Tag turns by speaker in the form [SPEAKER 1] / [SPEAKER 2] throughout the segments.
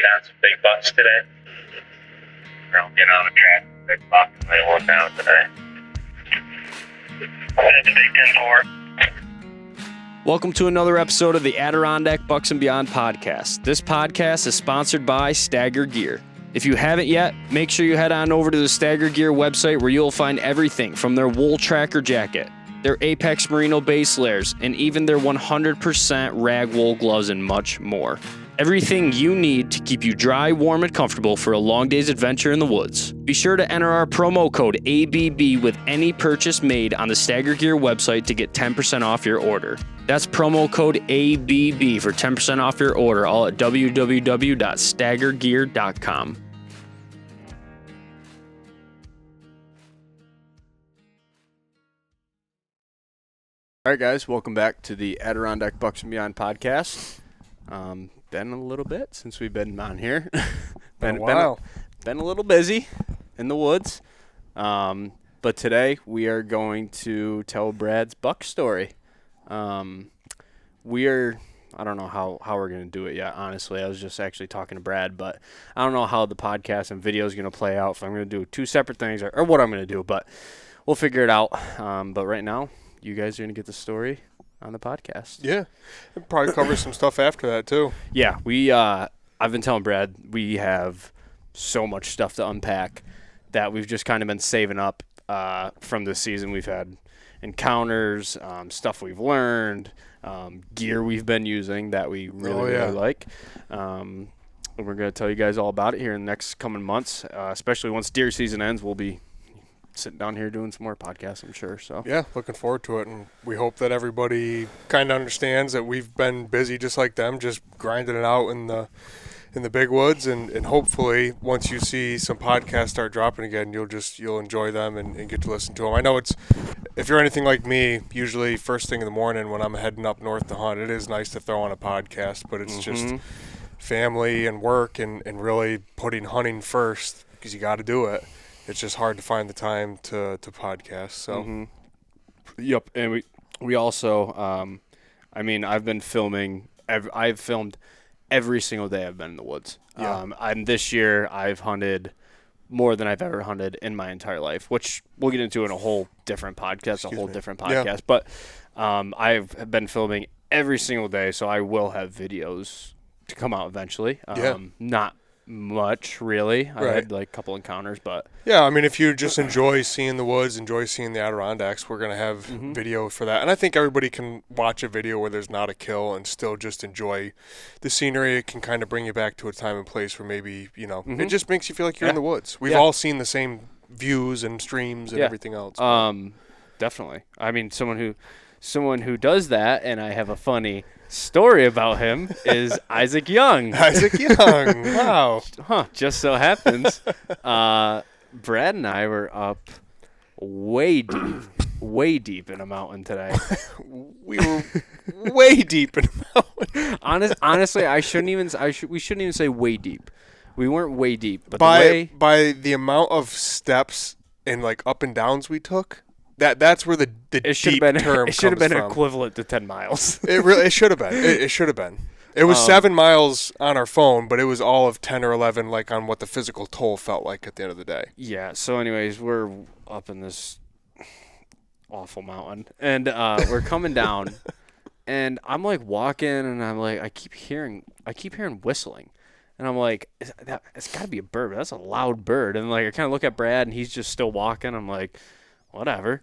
[SPEAKER 1] on some big bucks today. I'll get on the track, big buck, and we'll look down today. It's a big 10-4.
[SPEAKER 2] Welcome to another episode of the Adirondack Bucks and Beyond podcast. This podcast is sponsored by Stagger Gear. If you haven't yet, make sure you head on over to the Stagger Gear website where you'll find everything from their wool tracker jacket, their Apex Merino base layers, and even their 100% rag wool gloves and much more. Everything you need to keep you dry, warm, and comfortable for a long day's adventure in the woods. Be sure to enter our promo code ABB with any purchase made on the Stagger Gear website to get 10% off your order. That's promo code ABB for 10% off your order, all at www.staggergear.com. All right, guys, welcome back to the Adirondack Bucks and Beyond podcast. Been a little bit since we've been on here. Been a little busy in the woods. But today we are going to tell Brad's buck story. I don't know how we're going to do it yet, honestly. I was just actually talking to Brad, but I don't know how the podcast and video is going to play out, if I'm going to do two separate things or what I'm going to do, but we'll figure it out. But right now, you guys are going to get the story on the podcast.
[SPEAKER 3] Yeah. We'll probably cover some stuff after that, too.
[SPEAKER 2] Yeah, I've been telling Brad we have so much stuff to unpack that we've just kind of been saving up from this season. We've had encounters, stuff we've learned, gear we've been using that we really like. And we're going to tell you guys all about it here in the next coming months, especially once deer season ends. We'll be sitting down here doing some more podcasts, I'm sure. So
[SPEAKER 3] yeah, looking forward to it, and we hope that everybody kind of understands that we've been busy just like them, just grinding it out in the big woods, and hopefully once you see some podcasts start dropping again, you'll enjoy them and get to listen to them. I know if you're anything like me, usually first thing in the morning when I'm heading up north to hunt, it is nice to throw on a podcast, but it's just family and work and really putting hunting first because you got to do it. It's just hard to find the time to podcast. So,
[SPEAKER 2] Yep, and we also, I've been filming. I've filmed every single day I've been in the woods.
[SPEAKER 3] Yeah.
[SPEAKER 2] And this year I've hunted more than I've ever hunted in my entire life, which we'll get into in a whole different podcast.
[SPEAKER 3] Yeah.
[SPEAKER 2] But I've been filming every single day, so I will have videos to come out eventually. Not much really. I had like a couple encounters, but
[SPEAKER 3] yeah, I mean, if you just enjoy seeing the woods, enjoy seeing the Adirondacks, we're gonna have video for that. And I think everybody can watch a video where there's not a kill and still just enjoy the scenery. It can kind of bring you back to a time and place where maybe it just makes you feel like you're in the woods. We've all seen the same views and streams and everything else.
[SPEAKER 2] Definitely. I mean, someone who does that, and I have a funny story about him, is Isaac Young.
[SPEAKER 3] Isaac Young. Wow.
[SPEAKER 2] Just so happens, Brad and I were up way deep in a mountain today.
[SPEAKER 3] We were way deep in a mountain.
[SPEAKER 2] Honestly, we shouldn't even say way deep. We weren't way deep, but
[SPEAKER 3] by the amount of steps and like up and downs we took. That's where the deep term comes from.
[SPEAKER 2] It should have been equivalent to 10 miles.
[SPEAKER 3] It should have been. It should have been. It was 7 miles on our phone, but it was all of 10 or 11, like on what the physical toll felt like at the end of the day.
[SPEAKER 2] Yeah. So, anyways, we're up in this awful mountain, and we're coming down, and I'm like walking, and I'm like, I keep hearing whistling, and I'm like, it's got to be a bird. But that's a loud bird, and like I kind of look at Brad, and he's just still walking. I'm like, whatever.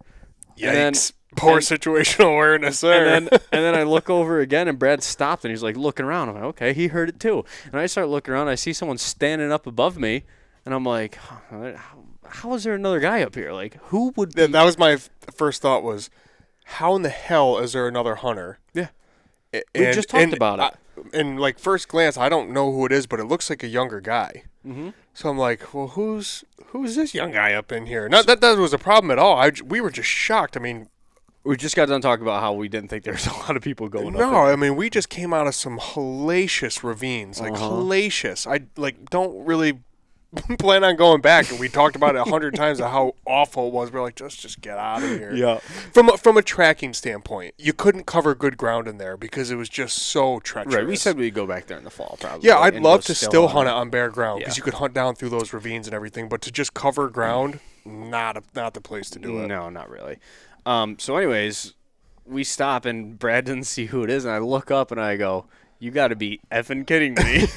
[SPEAKER 3] Yikes. Poor situational awareness there.
[SPEAKER 2] And then I look over again, and Brad stopped, and he's like looking around. I'm like, okay, he heard it too. And I start looking around. I see someone standing up above me, and I'm like, how is there another guy up here? Like, who would be?
[SPEAKER 3] That was my first thought was, how in the hell is there another hunter?
[SPEAKER 2] Yeah. We just talked about it.
[SPEAKER 3] And like first glance, I don't know who it is, but it looks like a younger guy. Mm-hmm. So I'm like, well, who's this young guy up in here? Not that was a problem at all. We were just shocked. I mean,
[SPEAKER 2] we just got done talking about how we didn't think there was a lot of people going up.
[SPEAKER 3] No, I mean, we just came out of some hellacious ravines, like hellacious. I don't really plan on going back, and we talked about it 100 times of how awful it was. We're like, just get out of here.
[SPEAKER 2] Yeah.
[SPEAKER 3] From a tracking standpoint, you couldn't cover good ground in there because it was just so treacherous.
[SPEAKER 2] Right. We said we'd go back there in the fall, probably.
[SPEAKER 3] Yeah, I'd
[SPEAKER 2] and
[SPEAKER 3] love
[SPEAKER 2] go
[SPEAKER 3] to
[SPEAKER 2] still
[SPEAKER 3] still hunt it on bare ground because
[SPEAKER 2] Yeah.
[SPEAKER 3] you could hunt down through those ravines and everything. But to just cover ground, not the place to do it.
[SPEAKER 2] No, not really. So, anyways, we stop and Brad didn't see who it is, and I look up and I go, "You got to be effing kidding me!"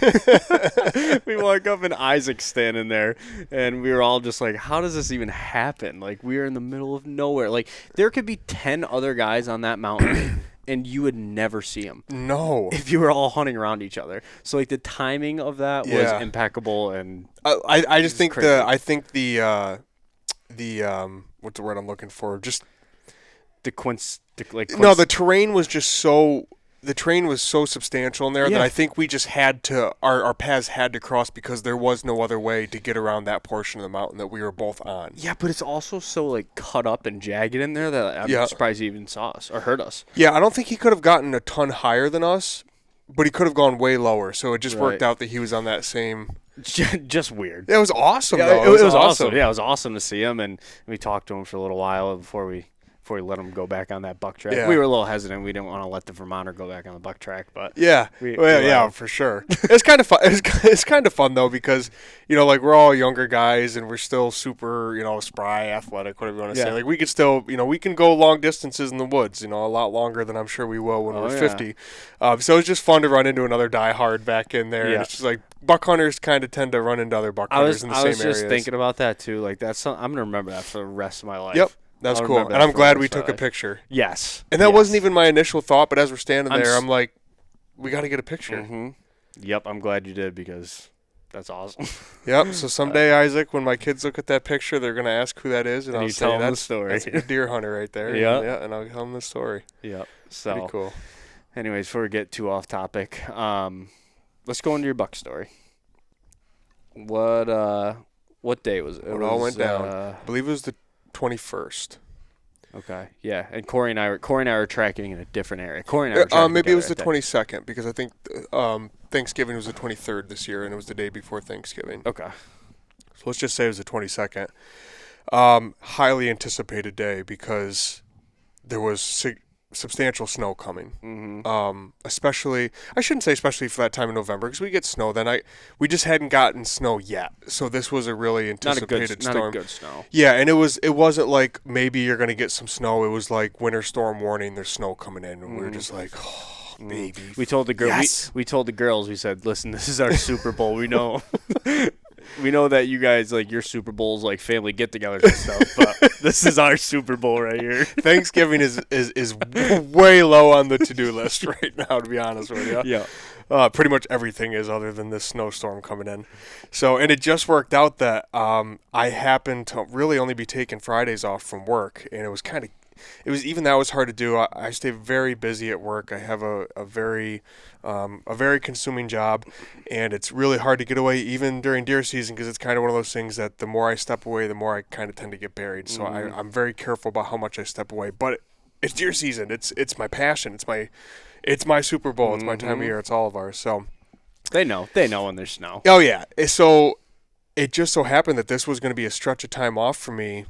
[SPEAKER 2] We walk up and Isaac's standing there, and we were all just like, "How does this even happen?" Like we are in the middle of nowhere. Like there could be 10 other guys on that mountain. And you would never see them.
[SPEAKER 3] No.
[SPEAKER 2] If you were all hunting around each other. So, like, the timing of that was impeccable. And
[SPEAKER 3] I just think
[SPEAKER 2] crazy.
[SPEAKER 3] the what's the word I'm looking for? Just the terrain was just so. The terrain was so substantial in there that I think we just had to, our paths had to cross because there was no other way to get around that portion of the mountain that we were both on.
[SPEAKER 2] Yeah, but it's also so, like, cut up and jagged in there that I'm surprised he even saw us or heard us.
[SPEAKER 3] Yeah, I don't think he could have gotten a ton higher than us, but he could have gone way lower. So it just worked out that he was on that same.
[SPEAKER 2] Just weird.
[SPEAKER 3] It was awesome,
[SPEAKER 2] Yeah,
[SPEAKER 3] though.
[SPEAKER 2] it was awesome. Yeah, it was awesome to see him, and we talked to him for a little while before we let him go back on that buck track.
[SPEAKER 3] Yeah.
[SPEAKER 2] We were a little hesitant. We didn't want to let the Vermonter go back on the buck track, but
[SPEAKER 3] for sure. It's kind of fun. It's kind of fun though because like we're all younger guys and we're still super spry, athletic, whatever you want to say. Like we could still we can go long distances in the woods, a lot longer than I'm sure we will when we're 50. So it's just fun to run into another diehard back in there.
[SPEAKER 2] Yeah.
[SPEAKER 3] And it's just like buck hunters kind of tend to run into other buck hunters in the same areas.
[SPEAKER 2] I was just thinking about that too. Like I'm gonna remember that for the rest of my life.
[SPEAKER 3] Yep. That's cool. And I'm glad we took a picture.
[SPEAKER 2] Yes.
[SPEAKER 3] And that wasn't even my initial thought, but as we're standing there, I'm like, we got to get a picture.
[SPEAKER 2] Mm-hmm. Yep, I'm glad you did because that's awesome.
[SPEAKER 3] Yep. So someday, Isaac, when my kids look at that picture, they're going to ask who that is, and I'll say
[SPEAKER 2] the story.
[SPEAKER 3] That's a deer hunter right there.
[SPEAKER 2] Yeah.
[SPEAKER 3] And I'll tell them the story.
[SPEAKER 2] Yep. So
[SPEAKER 3] pretty cool.
[SPEAKER 2] Anyways, before we get too off topic, let's go into your buck story. What day was it?
[SPEAKER 3] It all went down. I believe it was the 21st.
[SPEAKER 2] Okay. Yeah, and Corey and I were tracking in a different area. Corey and I were tracking
[SPEAKER 3] maybe it was the
[SPEAKER 2] that
[SPEAKER 3] 22nd because I think Thanksgiving was the 23rd this year, and it was the day before Thanksgiving.
[SPEAKER 2] Okay.
[SPEAKER 3] So let's just say it was the 22nd. Highly anticipated day because there was substantial snow coming.
[SPEAKER 2] Mm-hmm.
[SPEAKER 3] Especially for that time in November because we get snow then. We just hadn't gotten snow yet, so this was a really anticipated storm.
[SPEAKER 2] Not a good snow.
[SPEAKER 3] Yeah, and it wasn't like maybe you're gonna get some snow. It was like winter storm warning. There's snow coming in, and we were just like, oh, baby.
[SPEAKER 2] We told the girls. We told the girls. We said, listen, this is our Super Bowl. We know. We know that you guys, like, your Super Bowls, like, family get-togethers and stuff, but this is our Super Bowl right here.
[SPEAKER 3] Thanksgiving is way low on the to-do list right now, to be honest with you.
[SPEAKER 2] Yeah.
[SPEAKER 3] Pretty much everything is other than this snowstorm coming in. So, and it just worked out that I happened to really only be taking Fridays off from work, and it was even that was hard to do. I stay very busy at work. I have a very consuming job, and it's really hard to get away even during deer season because it's kind of one of those things that the more I step away, the more I kind of tend to get buried. So I'm very careful about how much I step away. But it's deer season. It's my passion. It's my Super Bowl. It's my time of year. It's all of ours. So
[SPEAKER 2] they know when there's snow.
[SPEAKER 3] Oh yeah. So it just so happened that this was going to be a stretch of time off for me.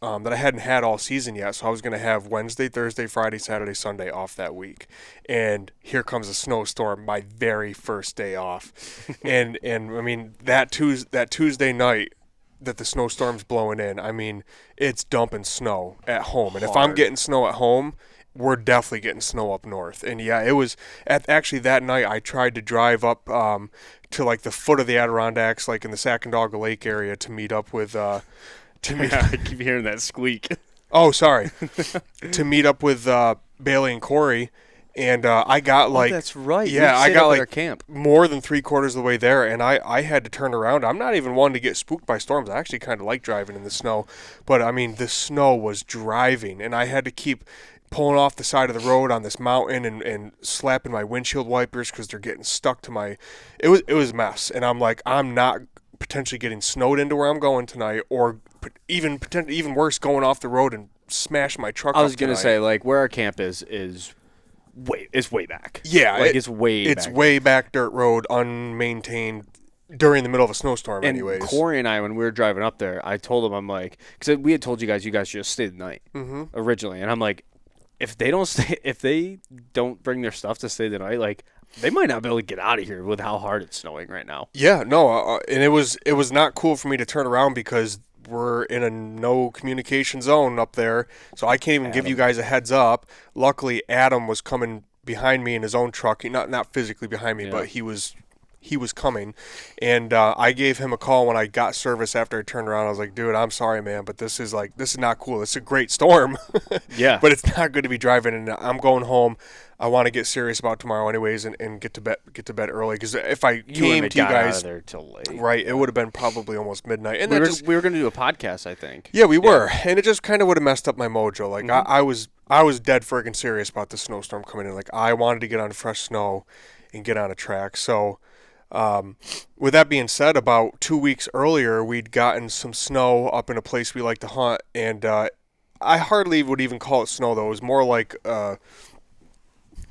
[SPEAKER 3] That I hadn't had all season yet, so I was going to have Wednesday, Thursday, Friday, Saturday, Sunday off that week. And here comes a snowstorm, my very first day off. and I mean, that Tuesday night that the snowstorm's blowing in, I mean, it's dumping snow at home. And if I'm getting snow at home, we're definitely getting snow up north. And yeah, it was actually that night I tried to drive up to like the foot of the Adirondacks, like in the Sacandaga Lake area, to meet up with
[SPEAKER 2] I keep hearing that squeak.
[SPEAKER 3] Oh, sorry. To meet up with Bailey and Corey, and I got like...
[SPEAKER 2] Oh, that's right.
[SPEAKER 3] Yeah, I got like
[SPEAKER 2] camp.
[SPEAKER 3] more than 3/4 of the way there, and I had to turn around. I'm not even one to get spooked by storms. I actually kind of like driving in the snow, but I mean, the snow was driving, and I had to keep pulling off the side of the road on this mountain and slapping my windshield wipers because they're getting stuck to my... It was a mess, and I'm like, I'm not potentially getting snowed into where I'm going tonight, or even worse, going off the road and smash my truck.
[SPEAKER 2] I was
[SPEAKER 3] gonna
[SPEAKER 2] say, like, where our camp is way back.
[SPEAKER 3] Yeah,
[SPEAKER 2] like it's way
[SPEAKER 3] it's
[SPEAKER 2] back.
[SPEAKER 3] way back dirt road, unmaintained. during the middle of a snowstorm,
[SPEAKER 2] And
[SPEAKER 3] anyways.
[SPEAKER 2] Corey and I, when we were driving up there, I told him, I'm like, because we had told you guys just stay the night originally, and I'm like, if they don't bring their stuff to stay the night, like they might not be able to get out of here with how hard it's snowing right now.
[SPEAKER 3] Yeah, no, and it was not cool for me to turn around because we're in a no communication zone up there, so I can't even give you guys a heads up. Luckily, Adam was coming behind me in his own truck, not physically behind me, but he was coming, and I gave him a call when I got service after I turned around. I was like, dude, I'm sorry, man, but this is not cool. It's a great storm,
[SPEAKER 2] yeah,
[SPEAKER 3] but it's not good to be driving, and I'm going home. I want to get serious about tomorrow anyways and get to bed early, because if I came to you guys
[SPEAKER 2] out of there till late.
[SPEAKER 3] Right, it would have been probably almost midnight. And
[SPEAKER 2] we were going to do a podcast, I think.
[SPEAKER 3] Yeah, we were, and it just kind of would have messed up my mojo. Like I was dead friggin' serious about the snowstorm coming in. Like I wanted to get on fresh snow and get on a track. So with that being said, about 2 weeks earlier, we'd gotten some snow up in a place we like to hunt, and I hardly would even call it snow, though. It was more like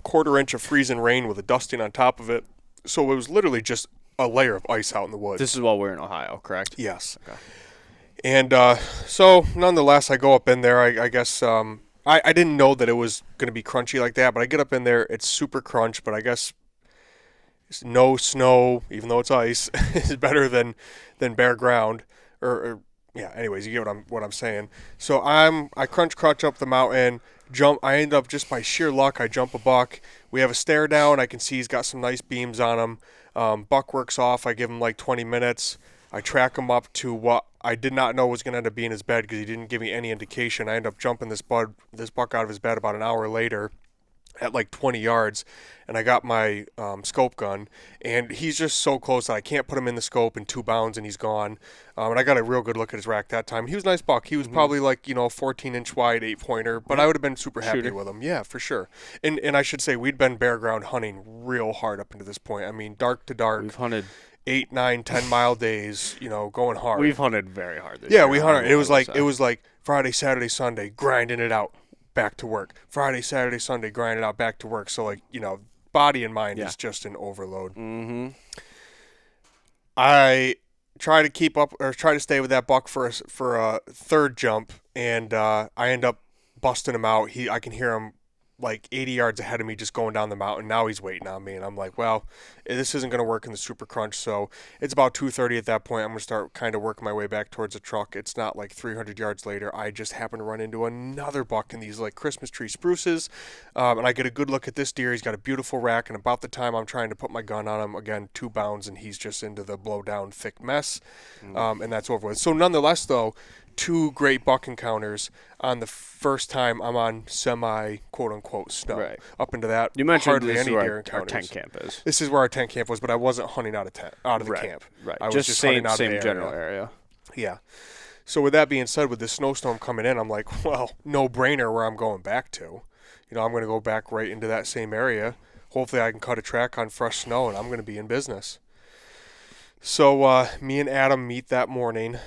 [SPEAKER 3] quarter inch of freezing rain with a dusting on top of it. So it was literally just a layer of ice out in the woods.
[SPEAKER 2] This is while we're in Ohio, correct?
[SPEAKER 3] Yes.
[SPEAKER 2] Okay.
[SPEAKER 3] And so nonetheless, I go up in there. I guess I didn't know that it was going to be crunchy like that, but I get up in there. It's super crunch, but I guess no snow, even though it's ice, is better than bare ground. Or yeah. Anyways, you get what I'm saying. So I crunch up the mountain. Jump. I end up, just by sheer luck, I jump a buck. We have a stare down. I can see he's got some nice beams on him. Buck works off. I give him like 20 minutes. I track him up to what I did not know was going to end up being his bed, because he didn't give me any indication. I end up jumping this buck out of his bed about an hour later at like 20 yards, and I got my scope gun, and he's just so close that I can't put him in the scope in 2 bounds, and he's gone. And I got a real good look at his rack that time. He was a nice buck. He was probably like 14-inch wide 8-pointer, but I would have been super happy with him. Yeah, for sure. And I should say, we'd been bare ground hunting real hard up into this point. I mean, dark to dark.
[SPEAKER 2] We've hunted
[SPEAKER 3] 8, 9, 10 mile days, going hard.
[SPEAKER 2] We've hunted very hard this year.
[SPEAKER 3] Yeah, we hunted. It was like Friday, Saturday, Sunday, grinding it out, back to work. Friday, Saturday, Sunday, grinding it out, back to work. So body and mind is just an overload.
[SPEAKER 2] Mm-hmm.
[SPEAKER 3] I try to keep up, or try to stay with that buck for a third jump, and I end up busting him out. I can hear him like 80 yards ahead of me, just going down the mountain. Now he's waiting on me, and I'm like, well, this isn't going to work in the super crunch. So it's about 2:30 at that point. I'm going to start kind of working my way back towards the truck. It's not like 300 yards later. I just happen to run into another buck in these like Christmas tree spruces, and I get a good look at this deer. He's got a beautiful rack, and about the time I'm trying to put my gun on him, again, 2 bounds, and he's just into the blow down thick mess, and that's over with. So nonetheless, though, 2 great buck encounters on the first time I'm on semi quote-unquote snow.
[SPEAKER 2] Right.
[SPEAKER 3] Up into that,
[SPEAKER 2] You mentioned
[SPEAKER 3] hardly
[SPEAKER 2] this
[SPEAKER 3] any
[SPEAKER 2] is where
[SPEAKER 3] deer
[SPEAKER 2] our
[SPEAKER 3] encounters.
[SPEAKER 2] tent camp is.
[SPEAKER 3] This is where our tent camp was, but I wasn't hunting out of the camp.
[SPEAKER 2] Right.
[SPEAKER 3] I was
[SPEAKER 2] just
[SPEAKER 3] hunting
[SPEAKER 2] same
[SPEAKER 3] out of the area.
[SPEAKER 2] general area.
[SPEAKER 3] Yeah. So with that being said, with the snowstorm coming in, I'm like, well, no brainer where I'm going back to. I'm going to go back right into that same area. Hopefully I can cut a track on fresh snow, and I'm going to be in business. So me and Adam meet that morning.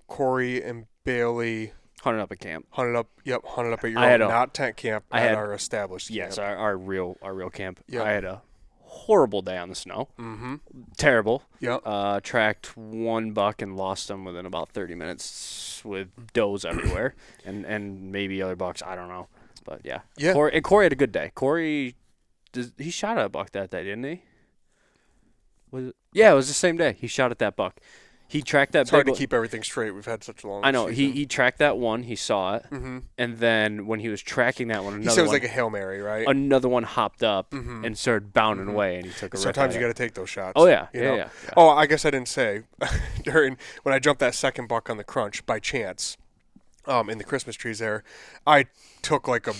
[SPEAKER 3] Corey and Bailey
[SPEAKER 2] Hunted up at camp.
[SPEAKER 3] hunted up at your own, not tent camp, at our established camp.
[SPEAKER 2] Yes, our real camp.
[SPEAKER 3] Yep.
[SPEAKER 2] I had a horrible day on the snow.
[SPEAKER 3] Mm-hmm.
[SPEAKER 2] Terrible.
[SPEAKER 3] Yep.
[SPEAKER 2] Tracked 1 buck and lost him within about 30 minutes with does everywhere, and maybe other bucks. I don't know, but yeah.
[SPEAKER 3] Yeah.
[SPEAKER 2] Corey had a good day. Corey, he shot at a buck that day, didn't he? Was it? Yeah, it was the same day. He shot at that buck. He tracked that.
[SPEAKER 3] It's hard to keep everything straight. We've had such a long.
[SPEAKER 2] I know.
[SPEAKER 3] season.
[SPEAKER 2] He tracked that one. He saw it,
[SPEAKER 3] Mm-hmm.
[SPEAKER 2] and then when he was tracking that one,
[SPEAKER 3] He said it was like a Hail Mary, right?
[SPEAKER 2] another one hopped up
[SPEAKER 3] Mhm.
[SPEAKER 2] and started bounding
[SPEAKER 3] Mhm.
[SPEAKER 2] away, and he took a rip
[SPEAKER 3] Sometimes
[SPEAKER 2] at
[SPEAKER 3] you
[SPEAKER 2] it.
[SPEAKER 3] got to take those shots.
[SPEAKER 2] Oh yeah,
[SPEAKER 3] you know?
[SPEAKER 2] yeah.
[SPEAKER 3] Oh, I guess I didn't say when I jumped that second buck on the crunch by chance, in the Christmas trees there, I took like a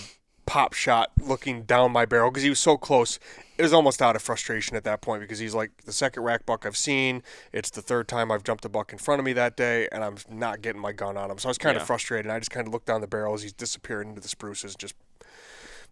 [SPEAKER 3] pop shot looking down my barrel because he was so close. It was almost out of frustration at that point because he's like the second rack buck I've seen. It's the third time I've jumped a buck in front of me that day, and I'm not getting my gun on him. So I was kind of frustrated. And I just kind of looked down the barrel as he's disappearing into the spruces, just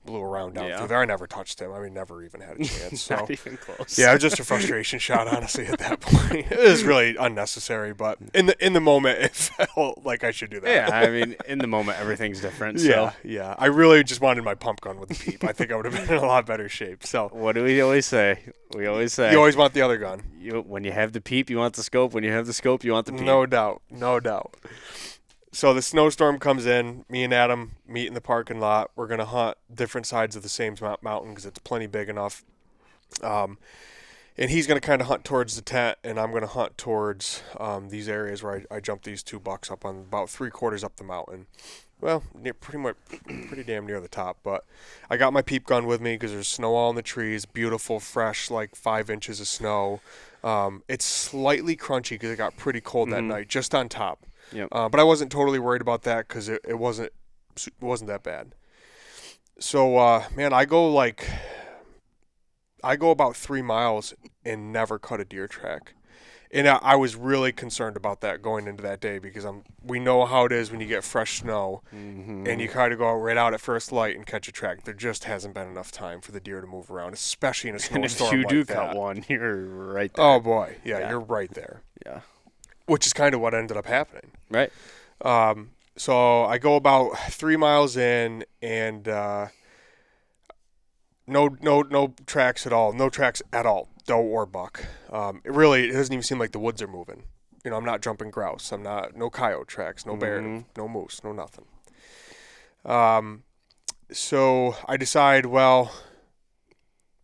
[SPEAKER 3] blew around down
[SPEAKER 2] Yeah.
[SPEAKER 3] through there. I never touched him. I mean, never even had a chance. So.
[SPEAKER 2] Not even close.
[SPEAKER 3] Yeah, it was just a frustration shot, honestly, at that point. It was really unnecessary, but in the moment, it felt like I should do that.
[SPEAKER 2] Yeah, I mean, in the moment, everything's different. So.
[SPEAKER 3] Yeah. I really just wanted my pump gun with the peep. I think I would have been in a lot better shape. So
[SPEAKER 2] What do we always say? We always say
[SPEAKER 3] you always want the other gun.
[SPEAKER 2] when you have the peep, you want the scope. When you have the scope, you want the peep.
[SPEAKER 3] No doubt. So the snowstorm comes in. Me and Adam meet in the parking lot. We're going to hunt different sides of the same mountain because it's plenty big enough. And he's going to kind of hunt towards the tent, and I'm going to hunt towards these areas where I jumped these 2 bucks up on about 3/4 up the mountain. Well, pretty damn near the top. But I got my peep gun with me because there's snow all in the trees, beautiful, fresh, like 5 inches of snow. It's slightly crunchy because it got pretty cold that night, just on top.
[SPEAKER 2] Yep.
[SPEAKER 3] But I wasn't totally worried about that because it wasn't that bad. So, man, I go about 3 miles and never cut a deer track. And I was really concerned about that going into that day because we know how it is when you get fresh snow and you kind of go right out at first light and catch a track. There just hasn't been enough time for the deer to move around, especially in a snowstorm
[SPEAKER 2] And if you do
[SPEAKER 3] like
[SPEAKER 2] cut
[SPEAKER 3] that.
[SPEAKER 2] one, you're right there.
[SPEAKER 3] Oh, boy. Yeah, you're right there.
[SPEAKER 2] Yeah.
[SPEAKER 3] Which is kind of what ended up happening.
[SPEAKER 2] Right.
[SPEAKER 3] So I go about 3 miles in and no tracks at all. No tracks at all. Doe or buck. It doesn't even seem like the woods are moving. You know, I'm not jumping grouse. No coyote tracks, no bear, no moose, no nothing. So I decide, well,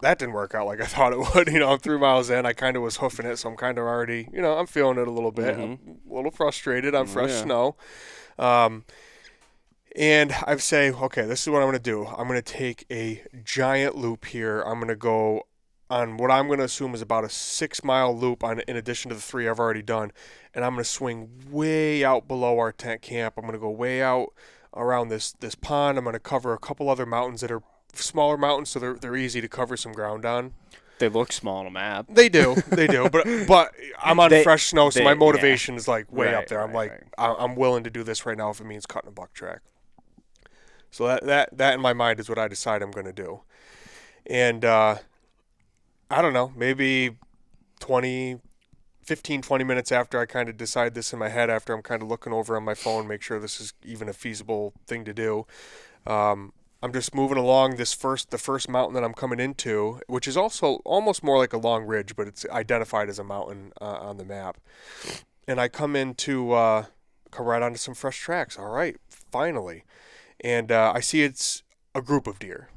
[SPEAKER 3] that didn't work out like I thought it would. You know, I'm 3 miles in. I kind of was hoofing it, so I'm kind of already, I'm feeling it a little bit. I'm a little frustrated on fresh snow. And I say, okay, this is what I'm going to do. I'm going to take a giant loop here. I'm going to go on what I'm going to assume is about a 6-mile loop in addition to the 3 I've already done. And I'm going to swing way out below our tent camp. I'm going to go way out around this pond. I'm going to cover a couple other mountains that are smaller mountains, so they're easy to cover some ground on.
[SPEAKER 2] They look small on a map.
[SPEAKER 3] They do. But I'm on fresh snow, so my motivation is like way up there. I'm I'm willing to do this right now if it means cutting a buck track. So that in my mind is what I decide I'm going to do. And I don't know, maybe 20 minutes after I kind of decide this in my head, after I'm kind of looking over on my phone, make sure this is even a feasible thing to do. I'm just moving along the first mountain that I'm coming into, which is also almost more like a long ridge, but it's identified as a mountain on the map. And I come right onto some fresh tracks. All right, finally. And I see it's a group of deer.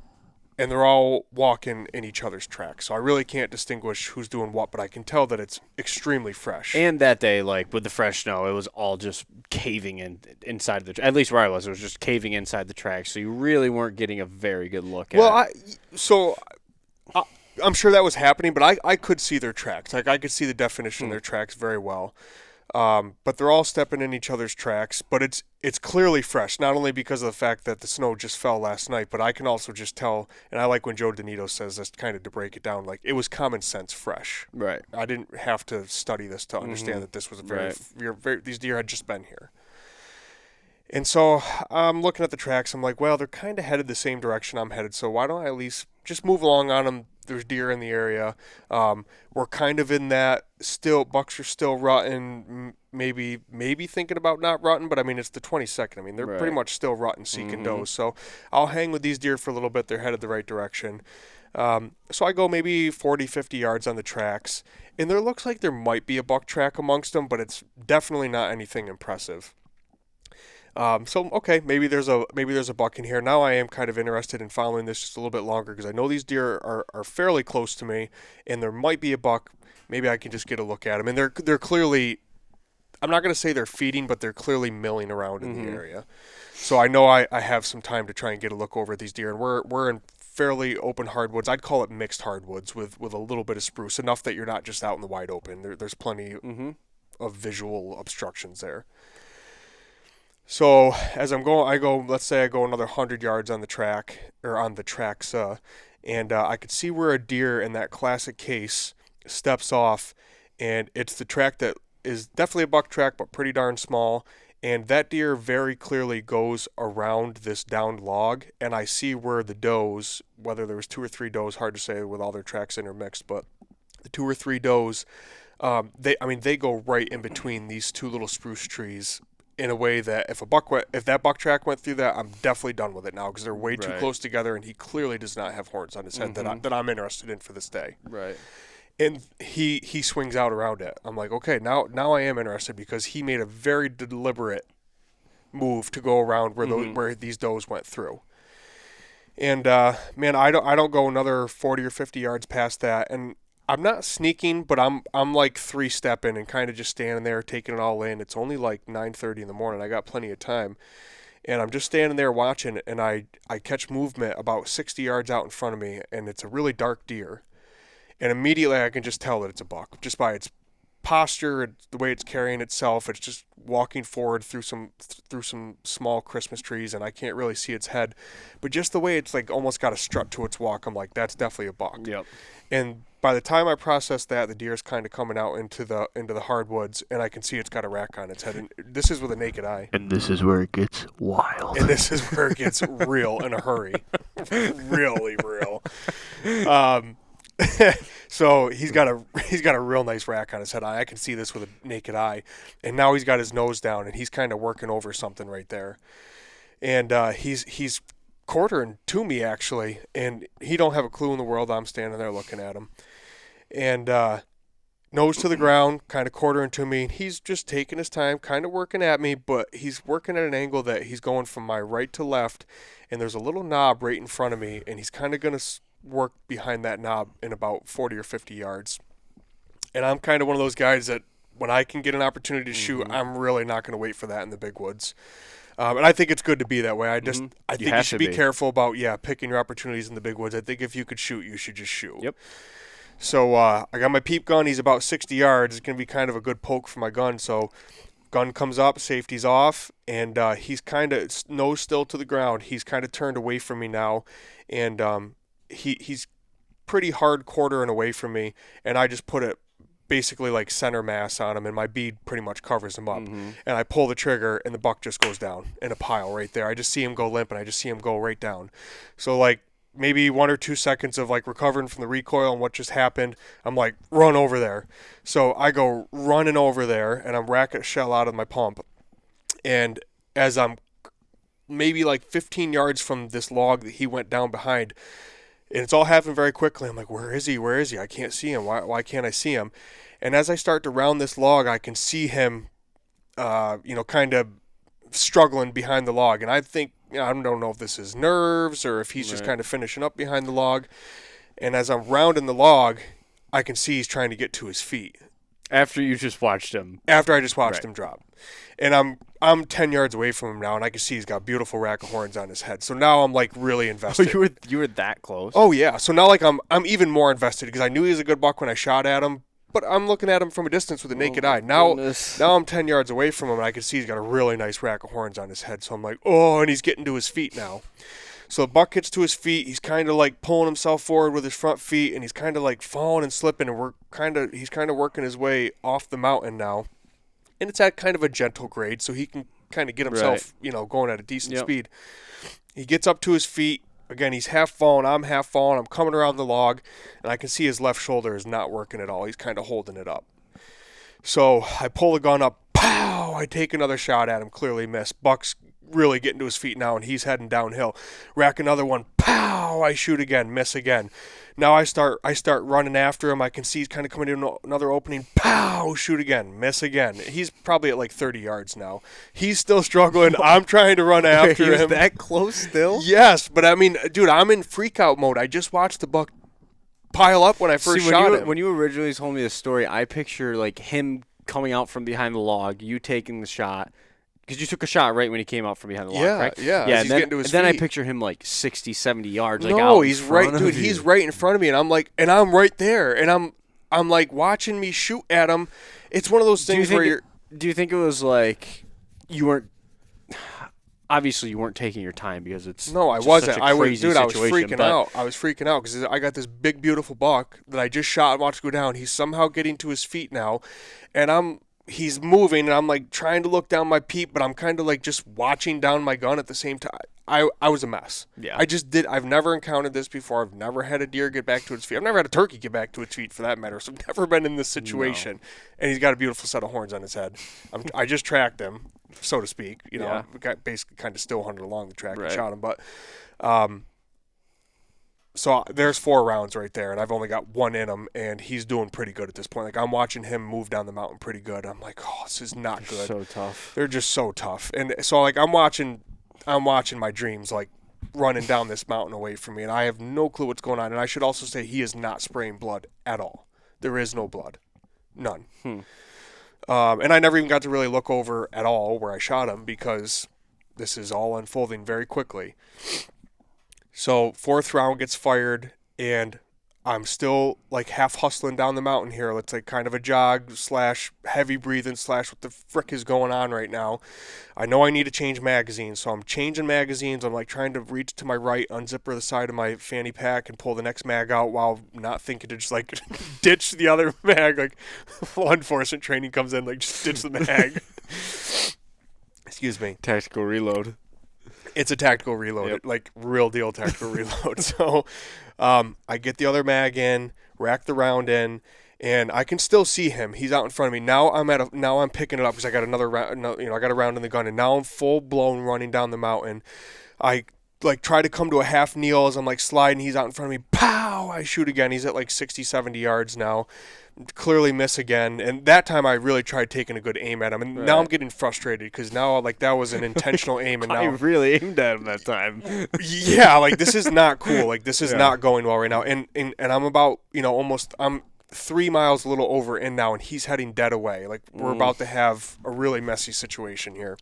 [SPEAKER 3] And they're all walking in each other's tracks. So I really can't distinguish who's doing what, but I can tell that it's extremely fresh.
[SPEAKER 2] And that day, like with the fresh snow, it was all just caving inside at least where I was, it was just caving inside the tracks. So you really weren't getting a very good look at it.
[SPEAKER 3] I'm sure that was happening, but I could see their tracks. Like I could see the definition of their tracks very well. But they're all stepping in each other's tracks. But it's clearly fresh, not only because of the fact that the snow just fell last night, but I can also just tell, and I like when Joe DeNito says this, kind of to break it down, like it was common sense fresh.
[SPEAKER 2] Right.
[SPEAKER 3] I didn't have to study this to understand that this was these deer had just been here. And so I'm looking at the tracks. I'm like, well, they're kind of headed the same direction I'm headed, so why don't I at least just move along on them? There's deer in the area. We're kind of in that bucks are still rutting, maybe thinking about not rutting, but I mean, it's the 22nd. I mean, they're pretty much still rutting, seeking does. So I'll hang with these deer for a little bit. They're headed the right direction. So I go maybe 40, 50 yards on the tracks, and there looks like there might be a buck track amongst them, but it's definitely not anything impressive. So okay, maybe there's a buck in here. Now I am kind of interested in following this just a little bit longer because I know these deer are fairly close to me, and there might be a buck. Maybe I can just get a look at them, and they're clearly. I'm not going to say they're feeding, but they're clearly milling around in the area. So I know I have some time to try and get a look over at these deer, and we're in fairly open hardwoods. I'd call it mixed hardwoods with a little bit of spruce, enough that you're not just out in the wide open. There's plenty of visual obstructions there. So as let's say I go another 100 yards on the track, or on the tracks, and I could see where a deer in that classic case steps off, and it's the track that is definitely a buck track, but pretty darn small, And that deer very clearly goes around this downed log, and I see where the does, whether there was 2 or 3 does, hard to say with all their tracks intermixed, but the 2 or 3 does, they go right in between these 2 little spruce trees in a way that if that buck track went through that, I'm definitely done with it now because they're way too close together, and he clearly does not have horns on his head that I'm interested in for this day.
[SPEAKER 2] Right.
[SPEAKER 3] And he swings out around it. I'm like, okay, now I am interested because he made a very deliberate move to go around where these does went through. And man, I don't go another 40 or 50 yards past that, and I'm not sneaking, but I'm like 3-stepping and kind of just standing there taking it all in. It's only like 9:30 in the morning. I got plenty of time. And I'm just standing there watching, and I catch movement about 60 yards out in front of me, and it's a really dark deer. And immediately I can just tell that it's a buck, just by its posture and the way it's carrying itself. It's just walking forward through some small Christmas trees, and I can't really see its head. But just the way it's like almost got a strut to its walk, I'm like, that's definitely a buck.
[SPEAKER 2] Yep.
[SPEAKER 3] And by the time I process that, the deer's kind of coming out into the hardwoods, and I can see it's got a rack on its head. And this is with a naked eye.
[SPEAKER 4] And this is where it gets wild.
[SPEAKER 3] And this is where it gets real in a hurry. Really real. So he's got a real nice rack on his head. I can see this with a naked eye, and now he's got his nose down, and he's kind of working over something right there, and he's quartering to me actually, and he don't have a clue in the world. I'm standing there looking at him, and nose to the ground, kind of quartering to me. He's just taking his time, kind of working at me, but he's working at an angle that he's going from my right to left, and there's a little knob right in front of me, and he's kind of gonna work behind that knob in about 40 or 50 yards. And I'm kind of one of those guys that when I can get an opportunity to shoot, I'm really not going to wait for that in the big woods. And I think it's good to be that way. I think you should be careful about picking your opportunities in the big woods. I think if you could shoot, you should just shoot.
[SPEAKER 2] Yep.
[SPEAKER 3] So I got my peep gun. He's about 60 yards. It's going to be kind of a good poke for my gun. So gun comes up, safety's off, and he's kind of nose still to the ground. He's kind of turned away from me now, and he's pretty hard quartering away from me, and I just put it basically like center mass on him, and my bead pretty much covers him up. And I pull the trigger, and the buck just goes down in a pile right there. I just see him go limp, and I just see him go right down. So like maybe 1 or 2 seconds of like recovering from the recoil and what just happened, I'm like, run over there. So I go running over there, and I'm racking shell out of my pump, and as I'm maybe like 15 yards from this log that he went down behind, and it's all happened very quickly. I'm like, where is he? Where is he? I can't see him. Why can't I see him? And as I start to round this log, I can see him, kind of struggling behind the log. And I think, I don't know if this is nerves or if he's just kind of finishing up behind the log. And as I'm rounding the log, I can see he's trying to get to his feet.
[SPEAKER 2] After you just watched him.
[SPEAKER 3] After I just watched him drop. And I'm 10 yards away from him now, and I can see he's got a beautiful rack of horns on his head. So now I'm like really invested.
[SPEAKER 2] Oh, you were that close?
[SPEAKER 3] Oh yeah. So now like I'm even more invested because I knew he was a good buck when I shot at him, but I'm looking at him from a distance with a naked eye. Now I'm 10 yards away from him, and I can see he's got a really nice rack of horns on his head. So I'm like, oh, and he's getting to his feet now. So the buck gets to his feet. He's kind of like pulling himself forward with his front feet, and he's kind of like falling and slipping, and he's kind of working his way off the mountain now. And it's at kind of a gentle grade, so he can kind of get himself, going at a decent speed. He gets up to his feet. Again, he's half fallen. I'm half fallen. I'm coming around the log, and I can see his left shoulder is not working at all. He's kind of holding it up. So I pull the gun up. Pow! I take another shot at him. Clearly missed. Buck's really getting to his feet now, and he's heading downhill. Rack another one. Pow! I shoot again. Miss again. Now I start running after him. I can see he's kind of coming in another opening. Pow! Shoot again. Miss again. He's probably at like 30 yards now. He's still struggling. I'm trying to run after him.
[SPEAKER 2] He was that close still?
[SPEAKER 3] Yes, but I mean, dude, I'm in freak out mode. I just watched the buck pile up when I first shot him.
[SPEAKER 2] When you originally told me the story, I picture like him coming out from behind the log, you taking the shot. Because you took a shot right when he came out from behind the log, right?
[SPEAKER 3] Yeah,
[SPEAKER 2] and then I picture him like 60, 70 yards.
[SPEAKER 3] No,
[SPEAKER 2] like out
[SPEAKER 3] he's
[SPEAKER 2] in
[SPEAKER 3] right,
[SPEAKER 2] front
[SPEAKER 3] dude.
[SPEAKER 2] of you.
[SPEAKER 3] He's right in front of me, and I'm right there, and I'm like watching me shoot at him. It's one of those things where
[SPEAKER 2] do you think it was like you weren't? Obviously, you weren't taking your time because it's
[SPEAKER 3] no, I wasn't.
[SPEAKER 2] Such a crazy
[SPEAKER 3] I was
[SPEAKER 2] situation,
[SPEAKER 3] freaking out. I was freaking out because I got this big, beautiful buck that I just shot and watched go down. He's somehow getting to his feet now, and I'm he's moving, and I'm like trying to look down my peep, but I'm kind of like just watching down my gun at the same time. I was a mess.
[SPEAKER 2] Yeah.
[SPEAKER 3] I've never encountered this before. I've never had a deer get back to its feet. I've never had a turkey get back to its feet, for that matter. So I've never been in this situation. No. And he's got a beautiful set of horns on his head. I just tracked him, so to speak. You know, got basically kind of still hunted along the track and shot him. But so there's 4 rounds right there, and I've only got 1 in him, and he's doing pretty good at this point. Like, I'm watching him move down the mountain pretty good. I'm like, oh, this is not good.
[SPEAKER 2] So tough.
[SPEAKER 3] They're just so tough. And so, like, I'm watching my dreams, like, running down this mountain away from me, and I have no clue what's going on. And I should also say he is not spraying blood at all. There is no blood. None. And I never even got to really look over at all where I shot him, because this is all unfolding very quickly. So 4th round gets fired, and I'm still like half hustling down the mountain here. Let's say kind of a jog / heavy breathing / what the frick is going on right now. I know I need to change magazines, so I'm changing magazines. I'm like trying to reach to my right, unzipper the side of my fanny pack, and pull the next mag out while not thinking to just like ditch the other mag. Like law enforcement training comes in, like just ditch the mag. Excuse me.
[SPEAKER 2] Tactical reload.
[SPEAKER 3] It's a tactical reload, like real deal tactical reload. So I get the other mag in, rack the round in, and I can still see him. He's out in front of me. Now I'm picking it up because I got another round. I got a round in the gun, and now I'm full blown running down the mountain. I like try to come to a half kneel as I'm like sliding. He's out in front of me. Pow! I shoot again. He's at like 60, 70 yards now. Clearly miss again, and that time I really tried taking a good aim at him, and now I'm getting frustrated because now like that was an intentional aim, and now
[SPEAKER 2] I really aimed at him that time.
[SPEAKER 3] Yeah, like this is not cool. Like this is not going well right now, and I'm about I'm 3 miles a little over in now, and he's heading dead away. Like we're about to have a really messy situation here.